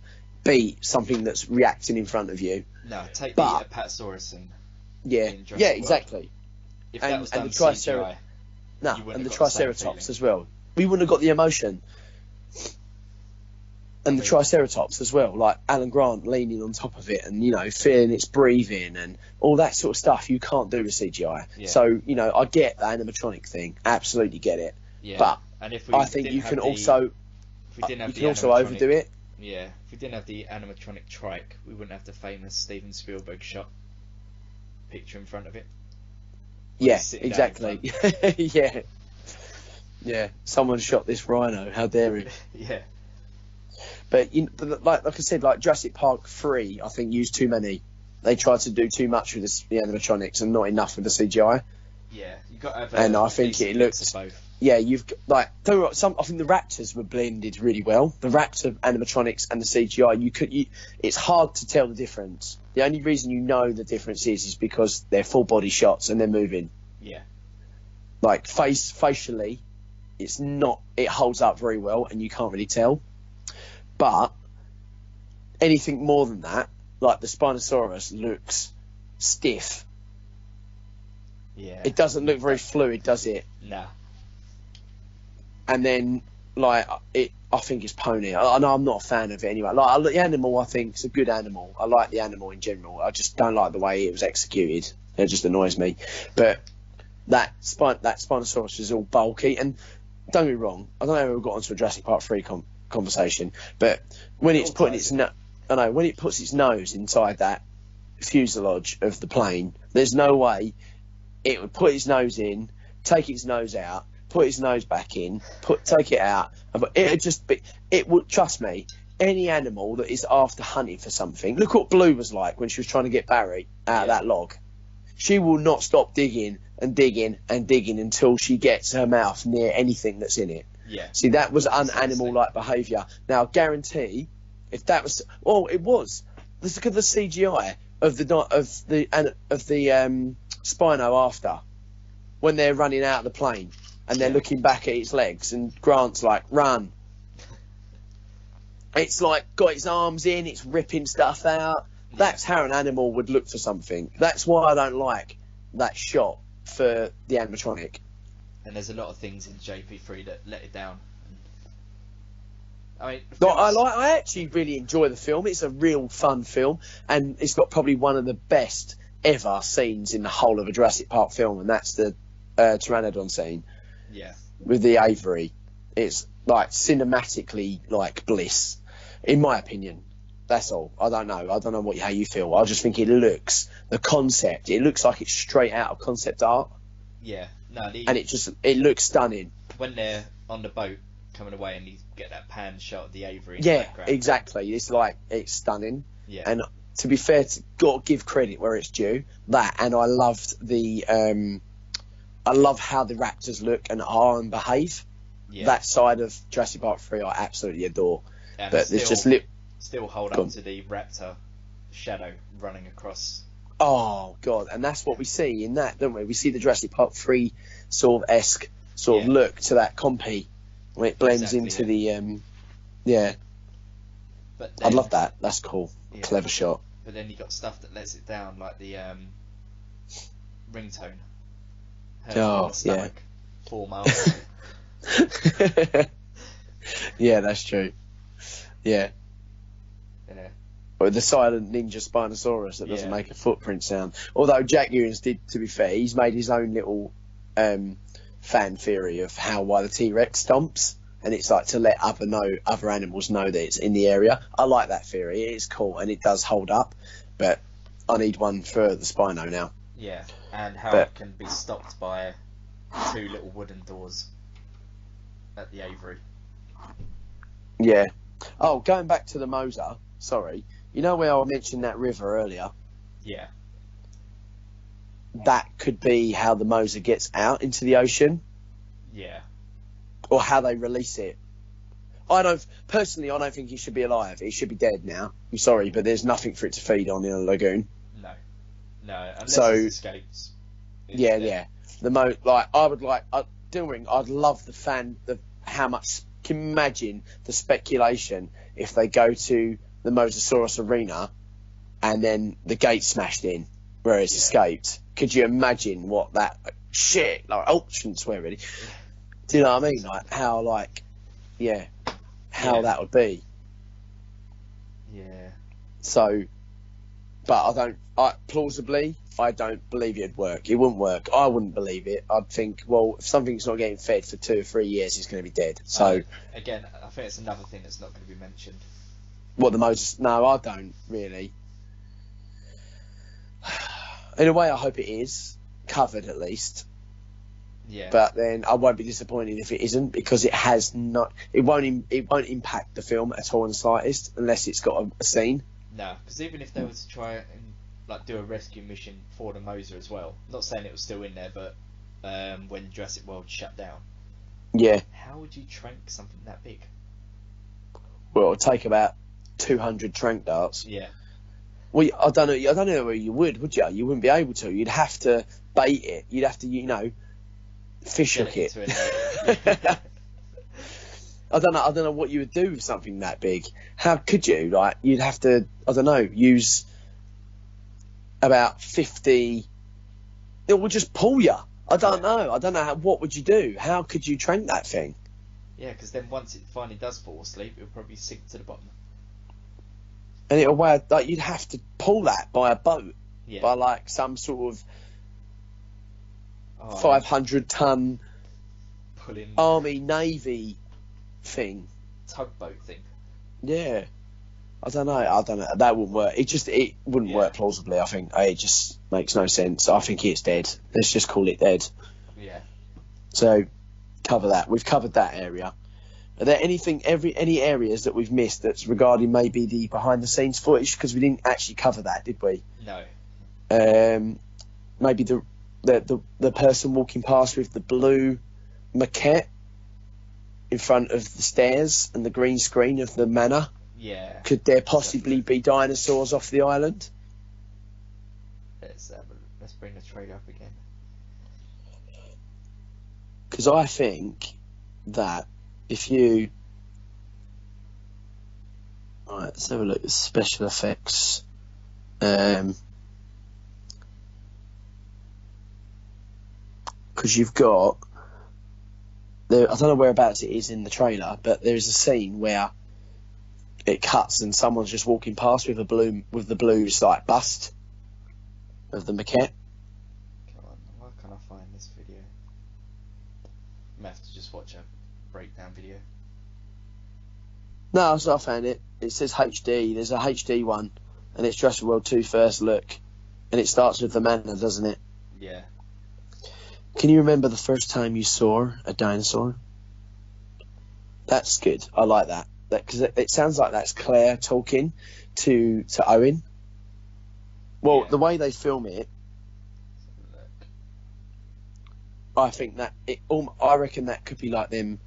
beat something that's reacting in front of you. No, take the Apatosaurus and exactly. If that was done and the Triceratops, and the Triceratops as well. We wouldn't have got the emotion. And the Triceratops as well, like Alan Grant leaning on top of it and, you know, feeling its breathing and all that sort of stuff you can't do with CGI. Yeah. So, you know, I get the animatronic thing, absolutely get it. Yeah. But and if I think you can also overdo it. Yeah, if we didn't have the animatronic trike, we wouldn't have the famous Steven Spielberg shot picture in front of it. Yeah, exactly. Yeah. Yeah, someone shot this rhino. How dare he? Yeah. But like I said, like Jurassic Park 3, I think used too many. They tried to do too much with the animatronics and not enough with the CGI. Yeah, you got to have. And I think it looks. Yeah, you've like. I think the raptors were blended really well. The raptor animatronics and the CGI. It's hard to tell the difference. The only reason you know the difference is because they're full body shots and they're moving. Yeah. Like facially. It holds up very well and you can't really tell. But anything more than that, like the Spinosaurus looks stiff. Yeah. It doesn't look very fluid, does it? Nah. And then, like, I think it's pony. I know I'm not a fan of it anyway. Like, the animal, I think, is a good animal. I like the animal in general. I just don't like the way it was executed. It just annoys me. But that Spinosaurus is all bulky and. Don't get me wrong, I don't know if we got onto a Jurassic Park 3 conversation, but when it puts its nose inside that fuselage of the plane, there's no way it would put its nose in, take its nose out, put its nose back in, take it out. It would, trust me, any animal that is after hunting for something. Look what Blue was like when she was trying to get Barry out of that log. She will not stop digging and digging and digging until she gets her mouth near anything that's in it. Yeah. See, that was un-animal-like behaviour. Now, I guarantee, if that was, it was. Let's look at the CGI of the Spino after, when they're running out of the plane and they're looking back at its legs, and Grant's like, run. It's like got its arms in, it's ripping stuff out. That's how an animal would look for something. That's why I don't like that shot for the animatronic. And there's a lot of things in JP3 that let it down. I mean, I actually really enjoy the film. It's a real fun film, and it's got probably one of the best ever scenes in the whole of a Jurassic Park film, and that's the Pteranodon scene. Yeah. With the aviary. It's like cinematically like bliss, in my opinion. That's all. I don't know. I don't know how you feel. I just think it looks like it's straight out of concept art. Yeah. No. And it looks stunning. When they're on the boat coming away, and you get that pan shot of the Avery in the Yeah, background. exactly. It's stunning. Yeah. And to be fair, got to give credit where it's due. That, and I loved I love how the raptors look and are and behave. Yeah. That side of Jurassic Park 3 I absolutely adore. And but there's just still hold up to the raptor shadow running across. Oh god, and that's what we see in that, don't we? We see the Jurassic Park 3 sort of esque sort of look to that compy when it blends into the But then, I'd love that. That's cool. Yeah. Clever shot. But then you got stuff that lets it down, like the ringtone. Oh yeah. 4 miles. Yeah, that's true. Yeah. Yeah. Or the silent ninja Spinosaurus that doesn't make a footprint sound. Although Jack Ewens did, to be fair, he's made his own little fan theory of why the T-Rex stomps, and it's like to let other animals know that it's in the area. I like that theory. It is cool and it does hold up, but I need one for the Spino now. Yeah, and how it can be stopped by 2 little wooden doors at the Avery. Yeah. Oh, going back to the Moser, sorry. You know where I mentioned that river earlier? Yeah. That could be how the Moser gets out into the ocean. Yeah. Or how they release it. I don't think it should be alive. It should be dead now. I'm sorry, but there's nothing for it to feed on in a lagoon. No, unless it escapes. Yeah. I'd love how much. Can you imagine the speculation if they go to the Mosasaurus arena and then the gate smashed in where it's escaped? Could you imagine what that shit? Like, I shouldn't swear really. Do you know what I mean? Like how that would be. Yeah. So, but plausibly, I don't believe it'd work. It wouldn't work. I wouldn't believe it. I'd think, well, if something's not getting fed for 2 or 3 years, it's going to be dead. So again, I think it's another thing that's not going to be mentioned. What the Moses? No, I don't really. In a way, I hope it is covered at least. Yeah. But then I won't be disappointed if it isn't, because it has not. It won't impact the film at all in the slightest unless it's got a scene. No, because even if they were to try and do a rescue mission for the Moser as well, not saying it was still in there, but when Jurassic World shut down. Yeah. How would you trank something that big? Well, it would take about 200 trank darts. Yeah. Well, I don't know where you would you? You wouldn't be able to. You'd have to bait it. You'd have to, fish hook it. I don't know what you would do with something that big. How could you? Like, you'd have to, I don't know, use about 50. It will just pull you. I don't know. I don't know. What would you do? How could you trank that thing? Yeah, because then once it finally does fall asleep, it'll probably sink to the bottom. And it'll weigh, like, you'd have to pull that by a boat. Yeah. By, like, some sort of 500-ton Army, Navy thing. Tugboat thing. Yeah. I don't know. That wouldn't work. It wouldn't work plausibly, I think. It just makes no sense. I think it's dead. Let's just call it dead. Yeah. So, cover that. We've covered that area. Are there any areas that we've missed that's regarding maybe the behind the scenes footage? Because we didn't actually cover that, did we? No. Maybe the person walking past with the blue maquette in front of the stairs and the green screen of the manor. Yeah. Could there possibly be dinosaurs off the island? Let's bring the trailer up again. Because I think that if you... Alright, let's have a look at special effects. Because you've got... I don't know whereabouts it is in the trailer, but there's a scene where it cuts and someone's just walking past with the blue like bust of the maquette. Come on, why can't I find this video? I may have to just watch a breakdown video. No, so I found it. It says HD. There's a HD one, and it's Jurassic World 2 first look, and it starts with the manor, doesn't it? Yeah. Can you remember the first time you saw a dinosaur? That's good. I like that. Because it sounds like that's Claire talking to Owen. Well, Yeah. the way they film it, I think that I reckon that could be like them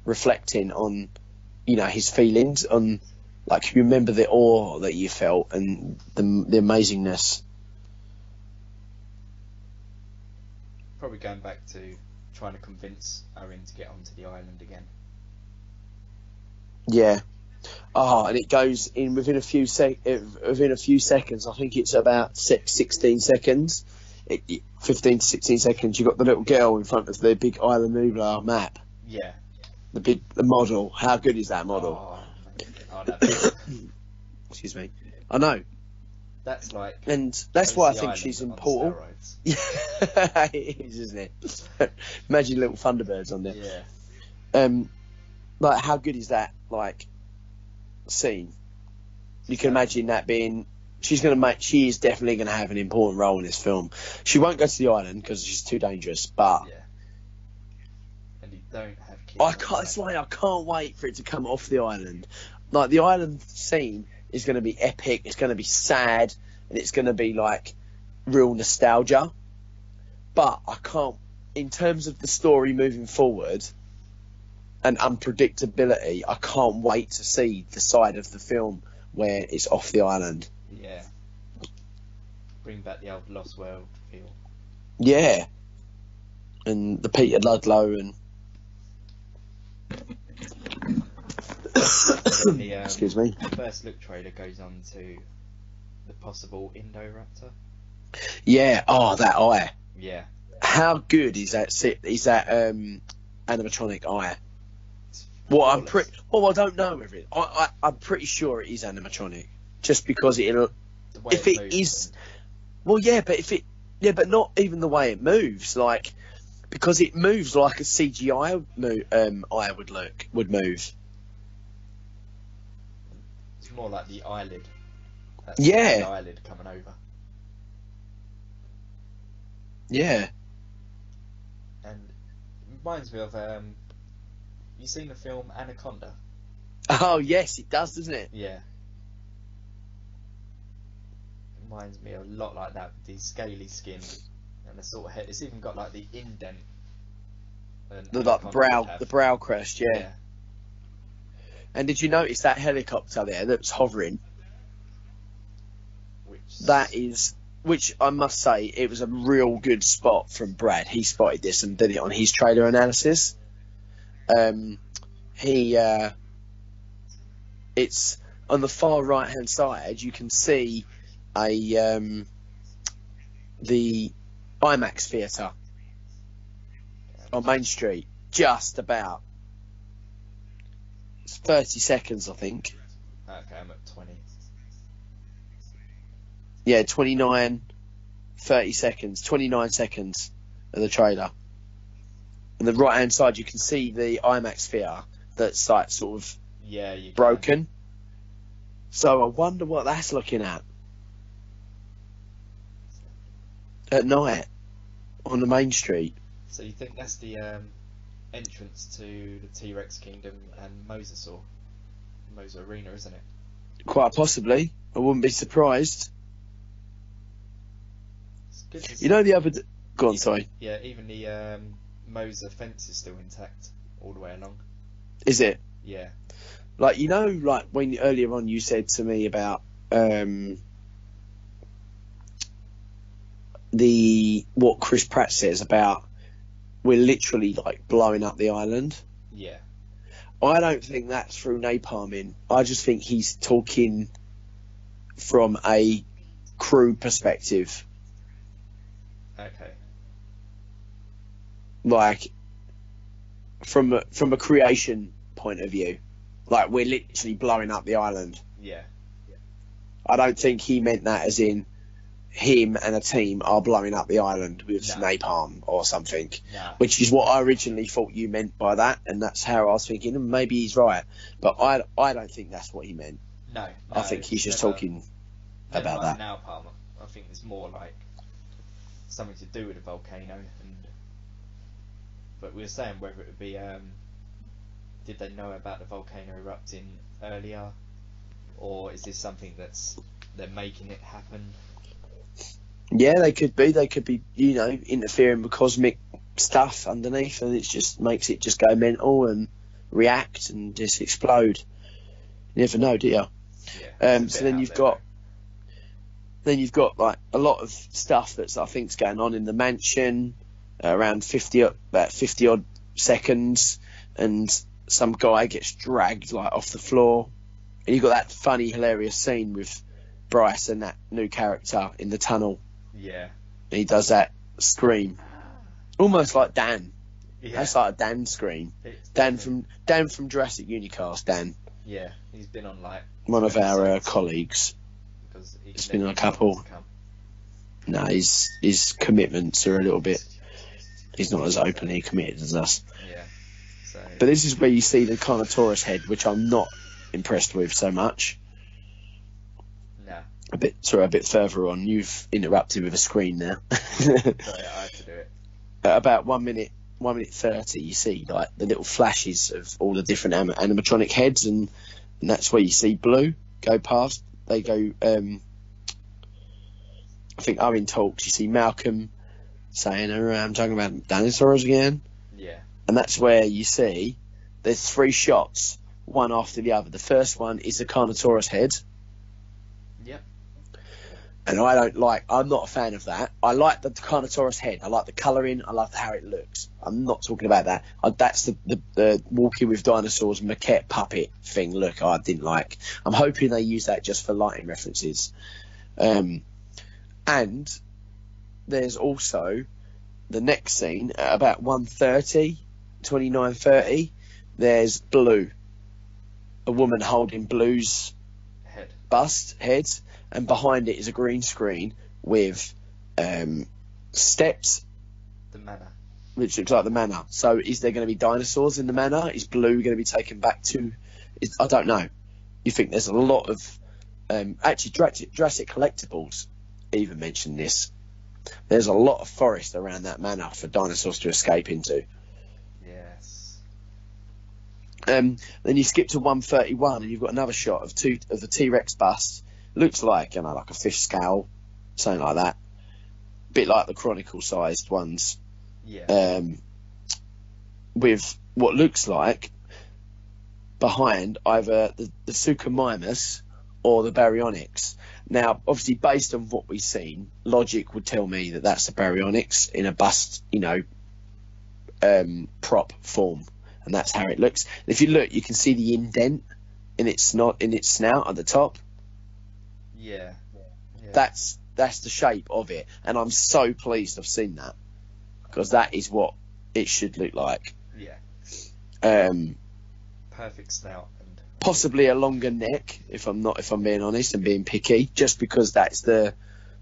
reflecting on, his feelings on, like, you remember the awe that you felt and the amazingness. Probably going back to trying to convince Owen to get onto the island again. Yeah. And it goes in within a few seconds. I think it's about 16 seconds. 15 to 16 seconds. You've got the little girl in front of the big Isla Nublar map. Yeah. The model. How good is that model? Oh, no. Excuse me. I know. That's like. And that's why I think she's important. Yeah, it is, isn't it? Imagine little Thunderbirds on there. Yeah. Like, how good is that? Like, scene. You can imagine that being. She is definitely going to have an important role in this film. She won't go to the island because she's too dangerous. But yeah. And you don't have kids. That's why I can't wait for it to come off the island. Like, the island scene is going to be epic. It's going to be sad, and it's going to be like real nostalgia. But I can't, in terms of the story moving forward and unpredictability, I can't wait to see the side of the film where it's off the island. Yeah. Bring back the old Lost World feel. Yeah. And the Peter Ludlow and... Excuse me. The first look trailer goes on to the possible Indoraptor. Yeah. Oh, that eye. Yeah. How good is that? Animatronic eye? Well, I don't know if it. I'm pretty sure it is animatronic, just because it'll. If it is, well, yeah, but not even the way it moves, like, because it moves like a CGI eye would move. It's more like the eyelid. That's yeah. The eyelid coming over. Yeah. And it reminds me of you seen the film Anaconda? Oh yes, it does, doesn't it? Yeah. It reminds me a lot like that, with the scaly skin and the sort of head. It's even got like the indent. The brow crest, yeah. And did you notice that helicopter there that's hovering? Which I must say, it was a real good spot from Brad. He spotted this and did it on his trailer analysis. It's on the far right hand side. You can see the IMAX theatre on Main Street. Just about 30 seconds, I think. Okay, I'm at 20. Yeah, 30 seconds, 29 seconds of the trailer. On the right hand side, you can see the IMAX theatre that's like sort of broken. So I wonder what that's looking at night on the Main Street. So you think that's the entrance to the T-Rex Kingdom and Mosasaur Arena, isn't it? Quite possibly. I wouldn't be surprised. You know the other... Go on, sorry. Yeah, even the Mosa fence is still intact all the way along. Is it? Yeah. Like, you know, like when earlier on you said to me about what Chris Pratt says about we're literally like blowing up the island. Yeah. I don't think that's through napalming. I just think he's talking from a crew perspective. Okay. Like from a creation point of view, like we're literally blowing up the island. Yeah. I don't think he meant that as in him and a team are blowing up the island with napalm or something, which is what I originally thought you meant by that, and that's how I was thinking, and maybe he's right, but I don't think that's what he meant. No, I think he's just talking about that. Napalm, I think it's more like something to do with a volcano, but we were saying whether it would be did they know about the volcano erupting earlier, or is this something they're making it happen? Yeah, they could be. They could be, interfering with cosmic stuff underneath, and it just makes it just go mental and react and just explode. You never know, do you? Yeah. So then you've got like a lot of stuff that's I think's going on in the mansion, around about 50 odd seconds, and some guy gets dragged like off the floor, and you've got that funny, hilarious scene with Bryce and that new character in the tunnel. Yeah. And he does that scream, almost like Dan. Yeah. That's like a Dan scream. Dan from Jurassic Unicast. Dan. Yeah, he's been on like one of our colleagues. He's been on a couple. No, his commitments are a little bit. He's not as openly committed as us. Yeah. So. But this is where you see the Carnotaurus head, which I'm not impressed with so much. No. A bit further on. You've interrupted with a screen now. Sorry, I had to do it. At about 1 minute 30, you see like the little flashes of all the different animatronic heads, and that's where you see Blue go past. They go. I think Owen talks. You see Malcolm saying, "I'm talking about dinosaurs again." Yeah. And that's where you see there's 3 shots, one after the other. The first one is the Carnotaurus head. Yep. And I'm not a fan of that. I like the Carnotaurus head. I like the colouring. I like how it looks. I'm not talking about that. That's the Walking with Dinosaurs maquette puppet thing. Look, I didn't like. I'm hoping they use that just for lighting references. And there's also the next scene at about 29:30. There's Blue, a woman holding Blue's head, and behind it is a green screen with steps. The manor. Which looks like the manor. So is there going to be dinosaurs in the manor? Is Blue going to be taken back to... I don't know. You think there's a lot of... actually, Jurassic Collectibles even mentioned this. There's a lot of forest around that manor for dinosaurs to escape into. Yes. Then you skip to 1:31 and you've got another shot of the T-Rex bust. Looks like, like a fish scale, something like that. A bit like the Chronicle-sized ones. Yeah. With what looks like behind either the Suchomimus or the Baryonyx. Now, obviously, based on what we've seen, logic would tell me that that's the Baryonyx in a bust, prop form, and that's how it looks. And if you look, you can see the indent in its snout at the top. Yeah. That's the shape of it, and I'm so pleased I've seen that, because that is what it should look like. Yeah. Perfect snout and possibly a longer neck, if I'm being honest and being picky, just because that's the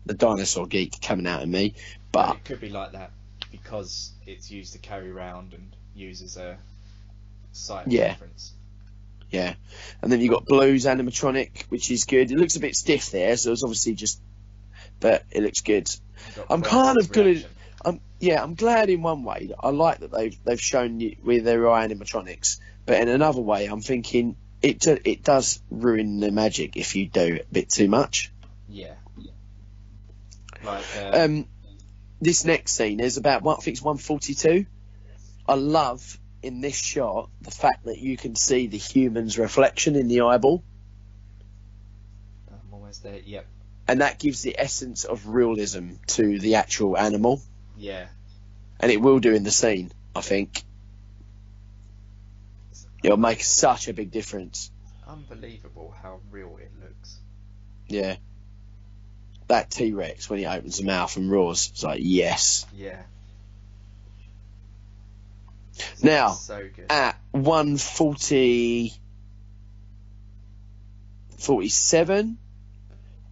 dinosaur geek coming out of me. But it could be like that because it's used to carry around and use as a site reference. Yeah, and then you've got Blue's animatronic, which is good. It looks a bit stiff there, so it's obviously but it looks good. I'm kind of good. I'm glad in one way. I like that they've shown you where there are animatronics, but in another way, I'm thinking it does ruin the magic if you do a bit too much. Yeah. Like this next scene is about I think it's 1:42. I love in this shot the fact that you can see the human's reflection in the eyeball. I'm almost there. Yep. And that gives the essence of realism to the actual animal. Yeah. And it will do in the scene, I think. It'll make such a big difference. Unbelievable how real it looks. Yeah. That T-Rex, when he opens the mouth and roars, it's like, yes. Yeah. Now, so good. at 1:47,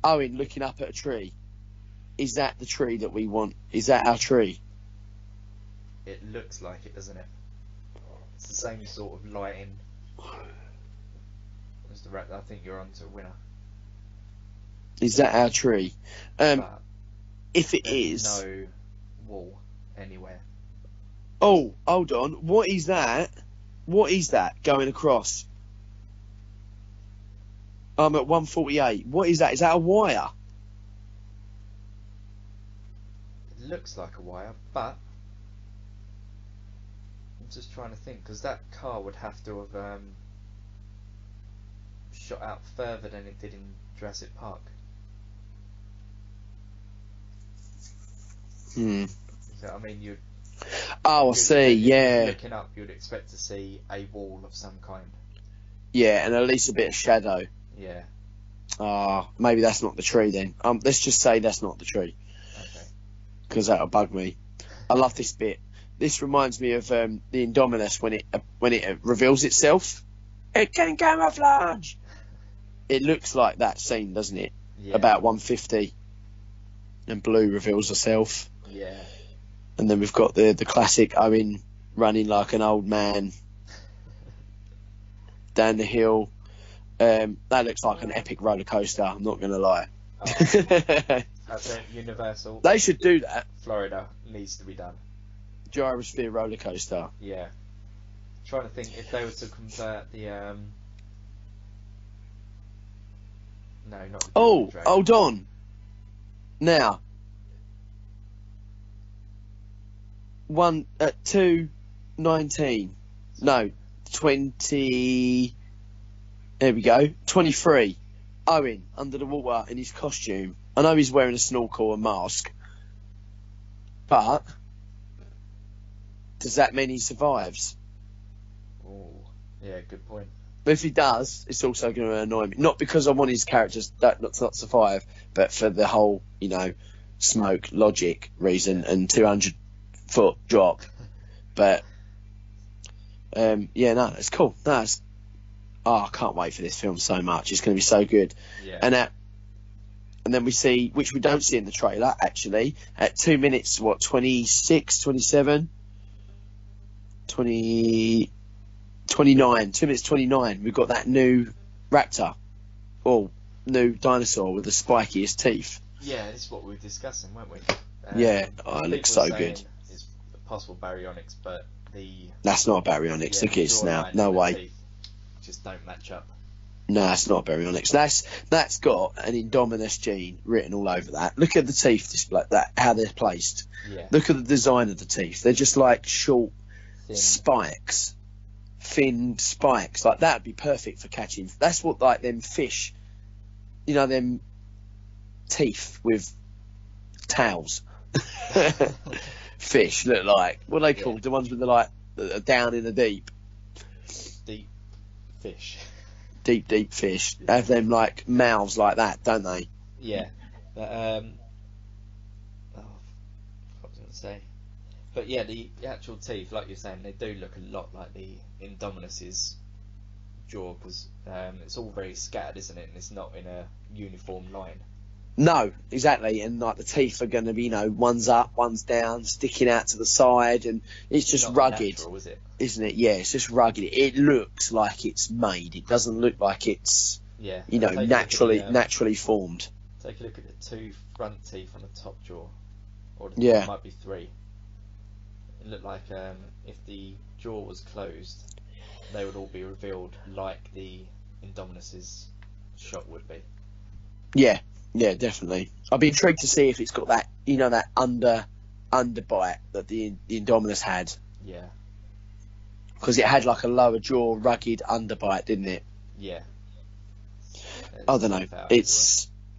Owen looking up at a tree. Is that the tree that we want? Is that our tree? It looks like it, doesn't it? It's the same sort of lighting. I think you're on to a winner. Is that our tree? If it is... no wall anywhere. Oh, hold on. What is that? What is that going across? I'm at 148. What is that? Is that a wire? It looks like a wire, but I'm just trying to think, because that car would have to have shot out further than it did in Jurassic Park. So, I mean, I see. Yeah. Looking up, you'd expect to see a wall of some kind. Yeah, and at least a bit of shadow. Yeah. Maybe that's not the tree then. Let's just say that's not the tree. Okay. Because that'll bug me. I love this bit. This reminds me of the Indominus when it reveals itself. It can camouflage. It looks like that scene, doesn't it? Yeah. About 150, and Blue reveals herself. Yeah. And then we've got the classic Owen running like an old man down the hill. That looks like an epic roller coaster. I'm not going to lie. That's it. Universal. They should do that. Florida needs to be done. Gyrosphere roller coaster. Yeah. Trying to think if they were to convert the no, not the hold on. Now 2:19. No, 20. There we go. 23. Owen under the water in his costume. I know he's wearing a snorkel and mask, but does that mean he survives? Oh, yeah, good point. But if he does, it's also going to annoy me. Not because I want his characters not to survive, but for the whole, smoke logic reason and 200-foot drop. But no, it's cool. I can't wait for this film so much. It's going to be so good. Yeah. And then we see, which we don't see in the trailer actually, at 2 minutes, 26, 27, 20. 29, 2 minutes 29, we've got that new raptor, or new dinosaur with the spikiest teeth. Yeah, this is what we were discussing, weren't we? It looks so good. It's a possible baryonyx, but that's not a baryonyx. Look at it now. No way. Just don't match up. No, it's not a baryonyx. That's got an Indominus gene written all over that. Look at the teeth display, how they're placed. Yeah. Look at the design of the teeth. They're just like short Thin spikes. Thin spikes, like that would be perfect for catching. That's what like them fish, them teeth with tails. Fish look like, what are they called? The ones with that are down in the deep fish. Deep fish. They have them like mouths like that, don't they? Yeah. But, what was I going to say? But yeah, the actual teeth, like you're saying, they do look a lot like the Indominus's jaw, because it's all very scattered, isn't it? And it's not in a uniform line. No, exactly. And like the teeth are going to be, one's up, one's down, sticking out to the side, and it's just not rugged, natural, is it? Isn't it? Yeah, it's just rugged. It looks like it's made. It doesn't look like it's naturally formed. Take a look at the two front teeth on the top jaw, or there might be three. It looked like if the jaw was closed, they would all be revealed like the Indominus's shot would be. Yeah, definitely. I'd be intrigued to see if it's got that, that underbite that the Indominus had. Yeah. Because it had like a lower jaw, rugged underbite, didn't it? Yeah. I don't know.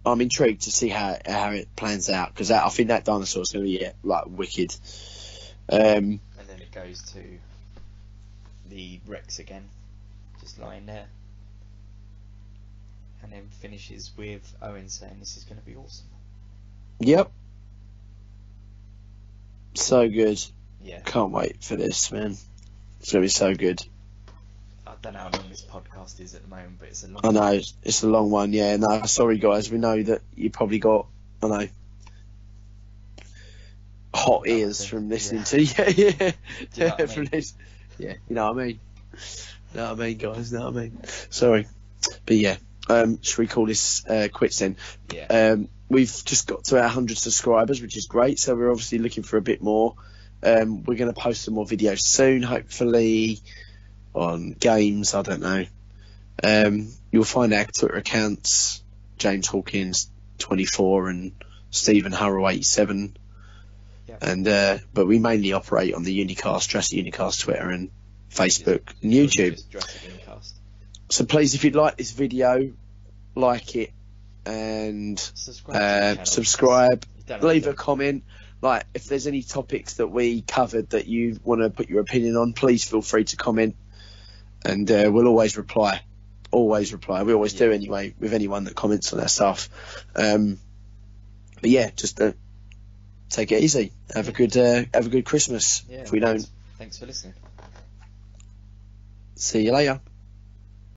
I'm intrigued to see how it plans out, because I think that dinosaur is going to be wicked. And then it goes to the Rex again, just lying there, and then finishes with Owen saying this is going to be awesome. Yep. So good. Yeah. Can't wait for this, man. It's going to be so good. I don't know how long this podcast is at the moment, but it's a long one. I know, it's a long one, yeah. No, sorry guys, we know that you probably got, hot ears from listening to from this. Yeah, you know what I mean? Guys? You know what I mean? Sorry. But yeah, should we call this quits then? Yeah. We've just got to our 100 subscribers, which is great, so we're obviously looking for a bit more. We're going to post some more videos soon, hopefully on games, I don't know. You'll find our Twitter accounts, James Hawkins 24 and Stephen Harrow 87. Yeah. And but we mainly operate on the Unicast, Jurassic Unicast Twitter and Facebook and YouTube. So please, if you'd like this video, like it and subscribe. Leave a comment. Like, if there's any topics that we covered that you want to put your opinion on, please feel free to comment, and we'll always reply. Always reply. We always do anyway with anyone that comments on our stuff. But yeah, just take it easy. Have a good Christmas. Yeah, if we don't. Thanks for listening. See you later.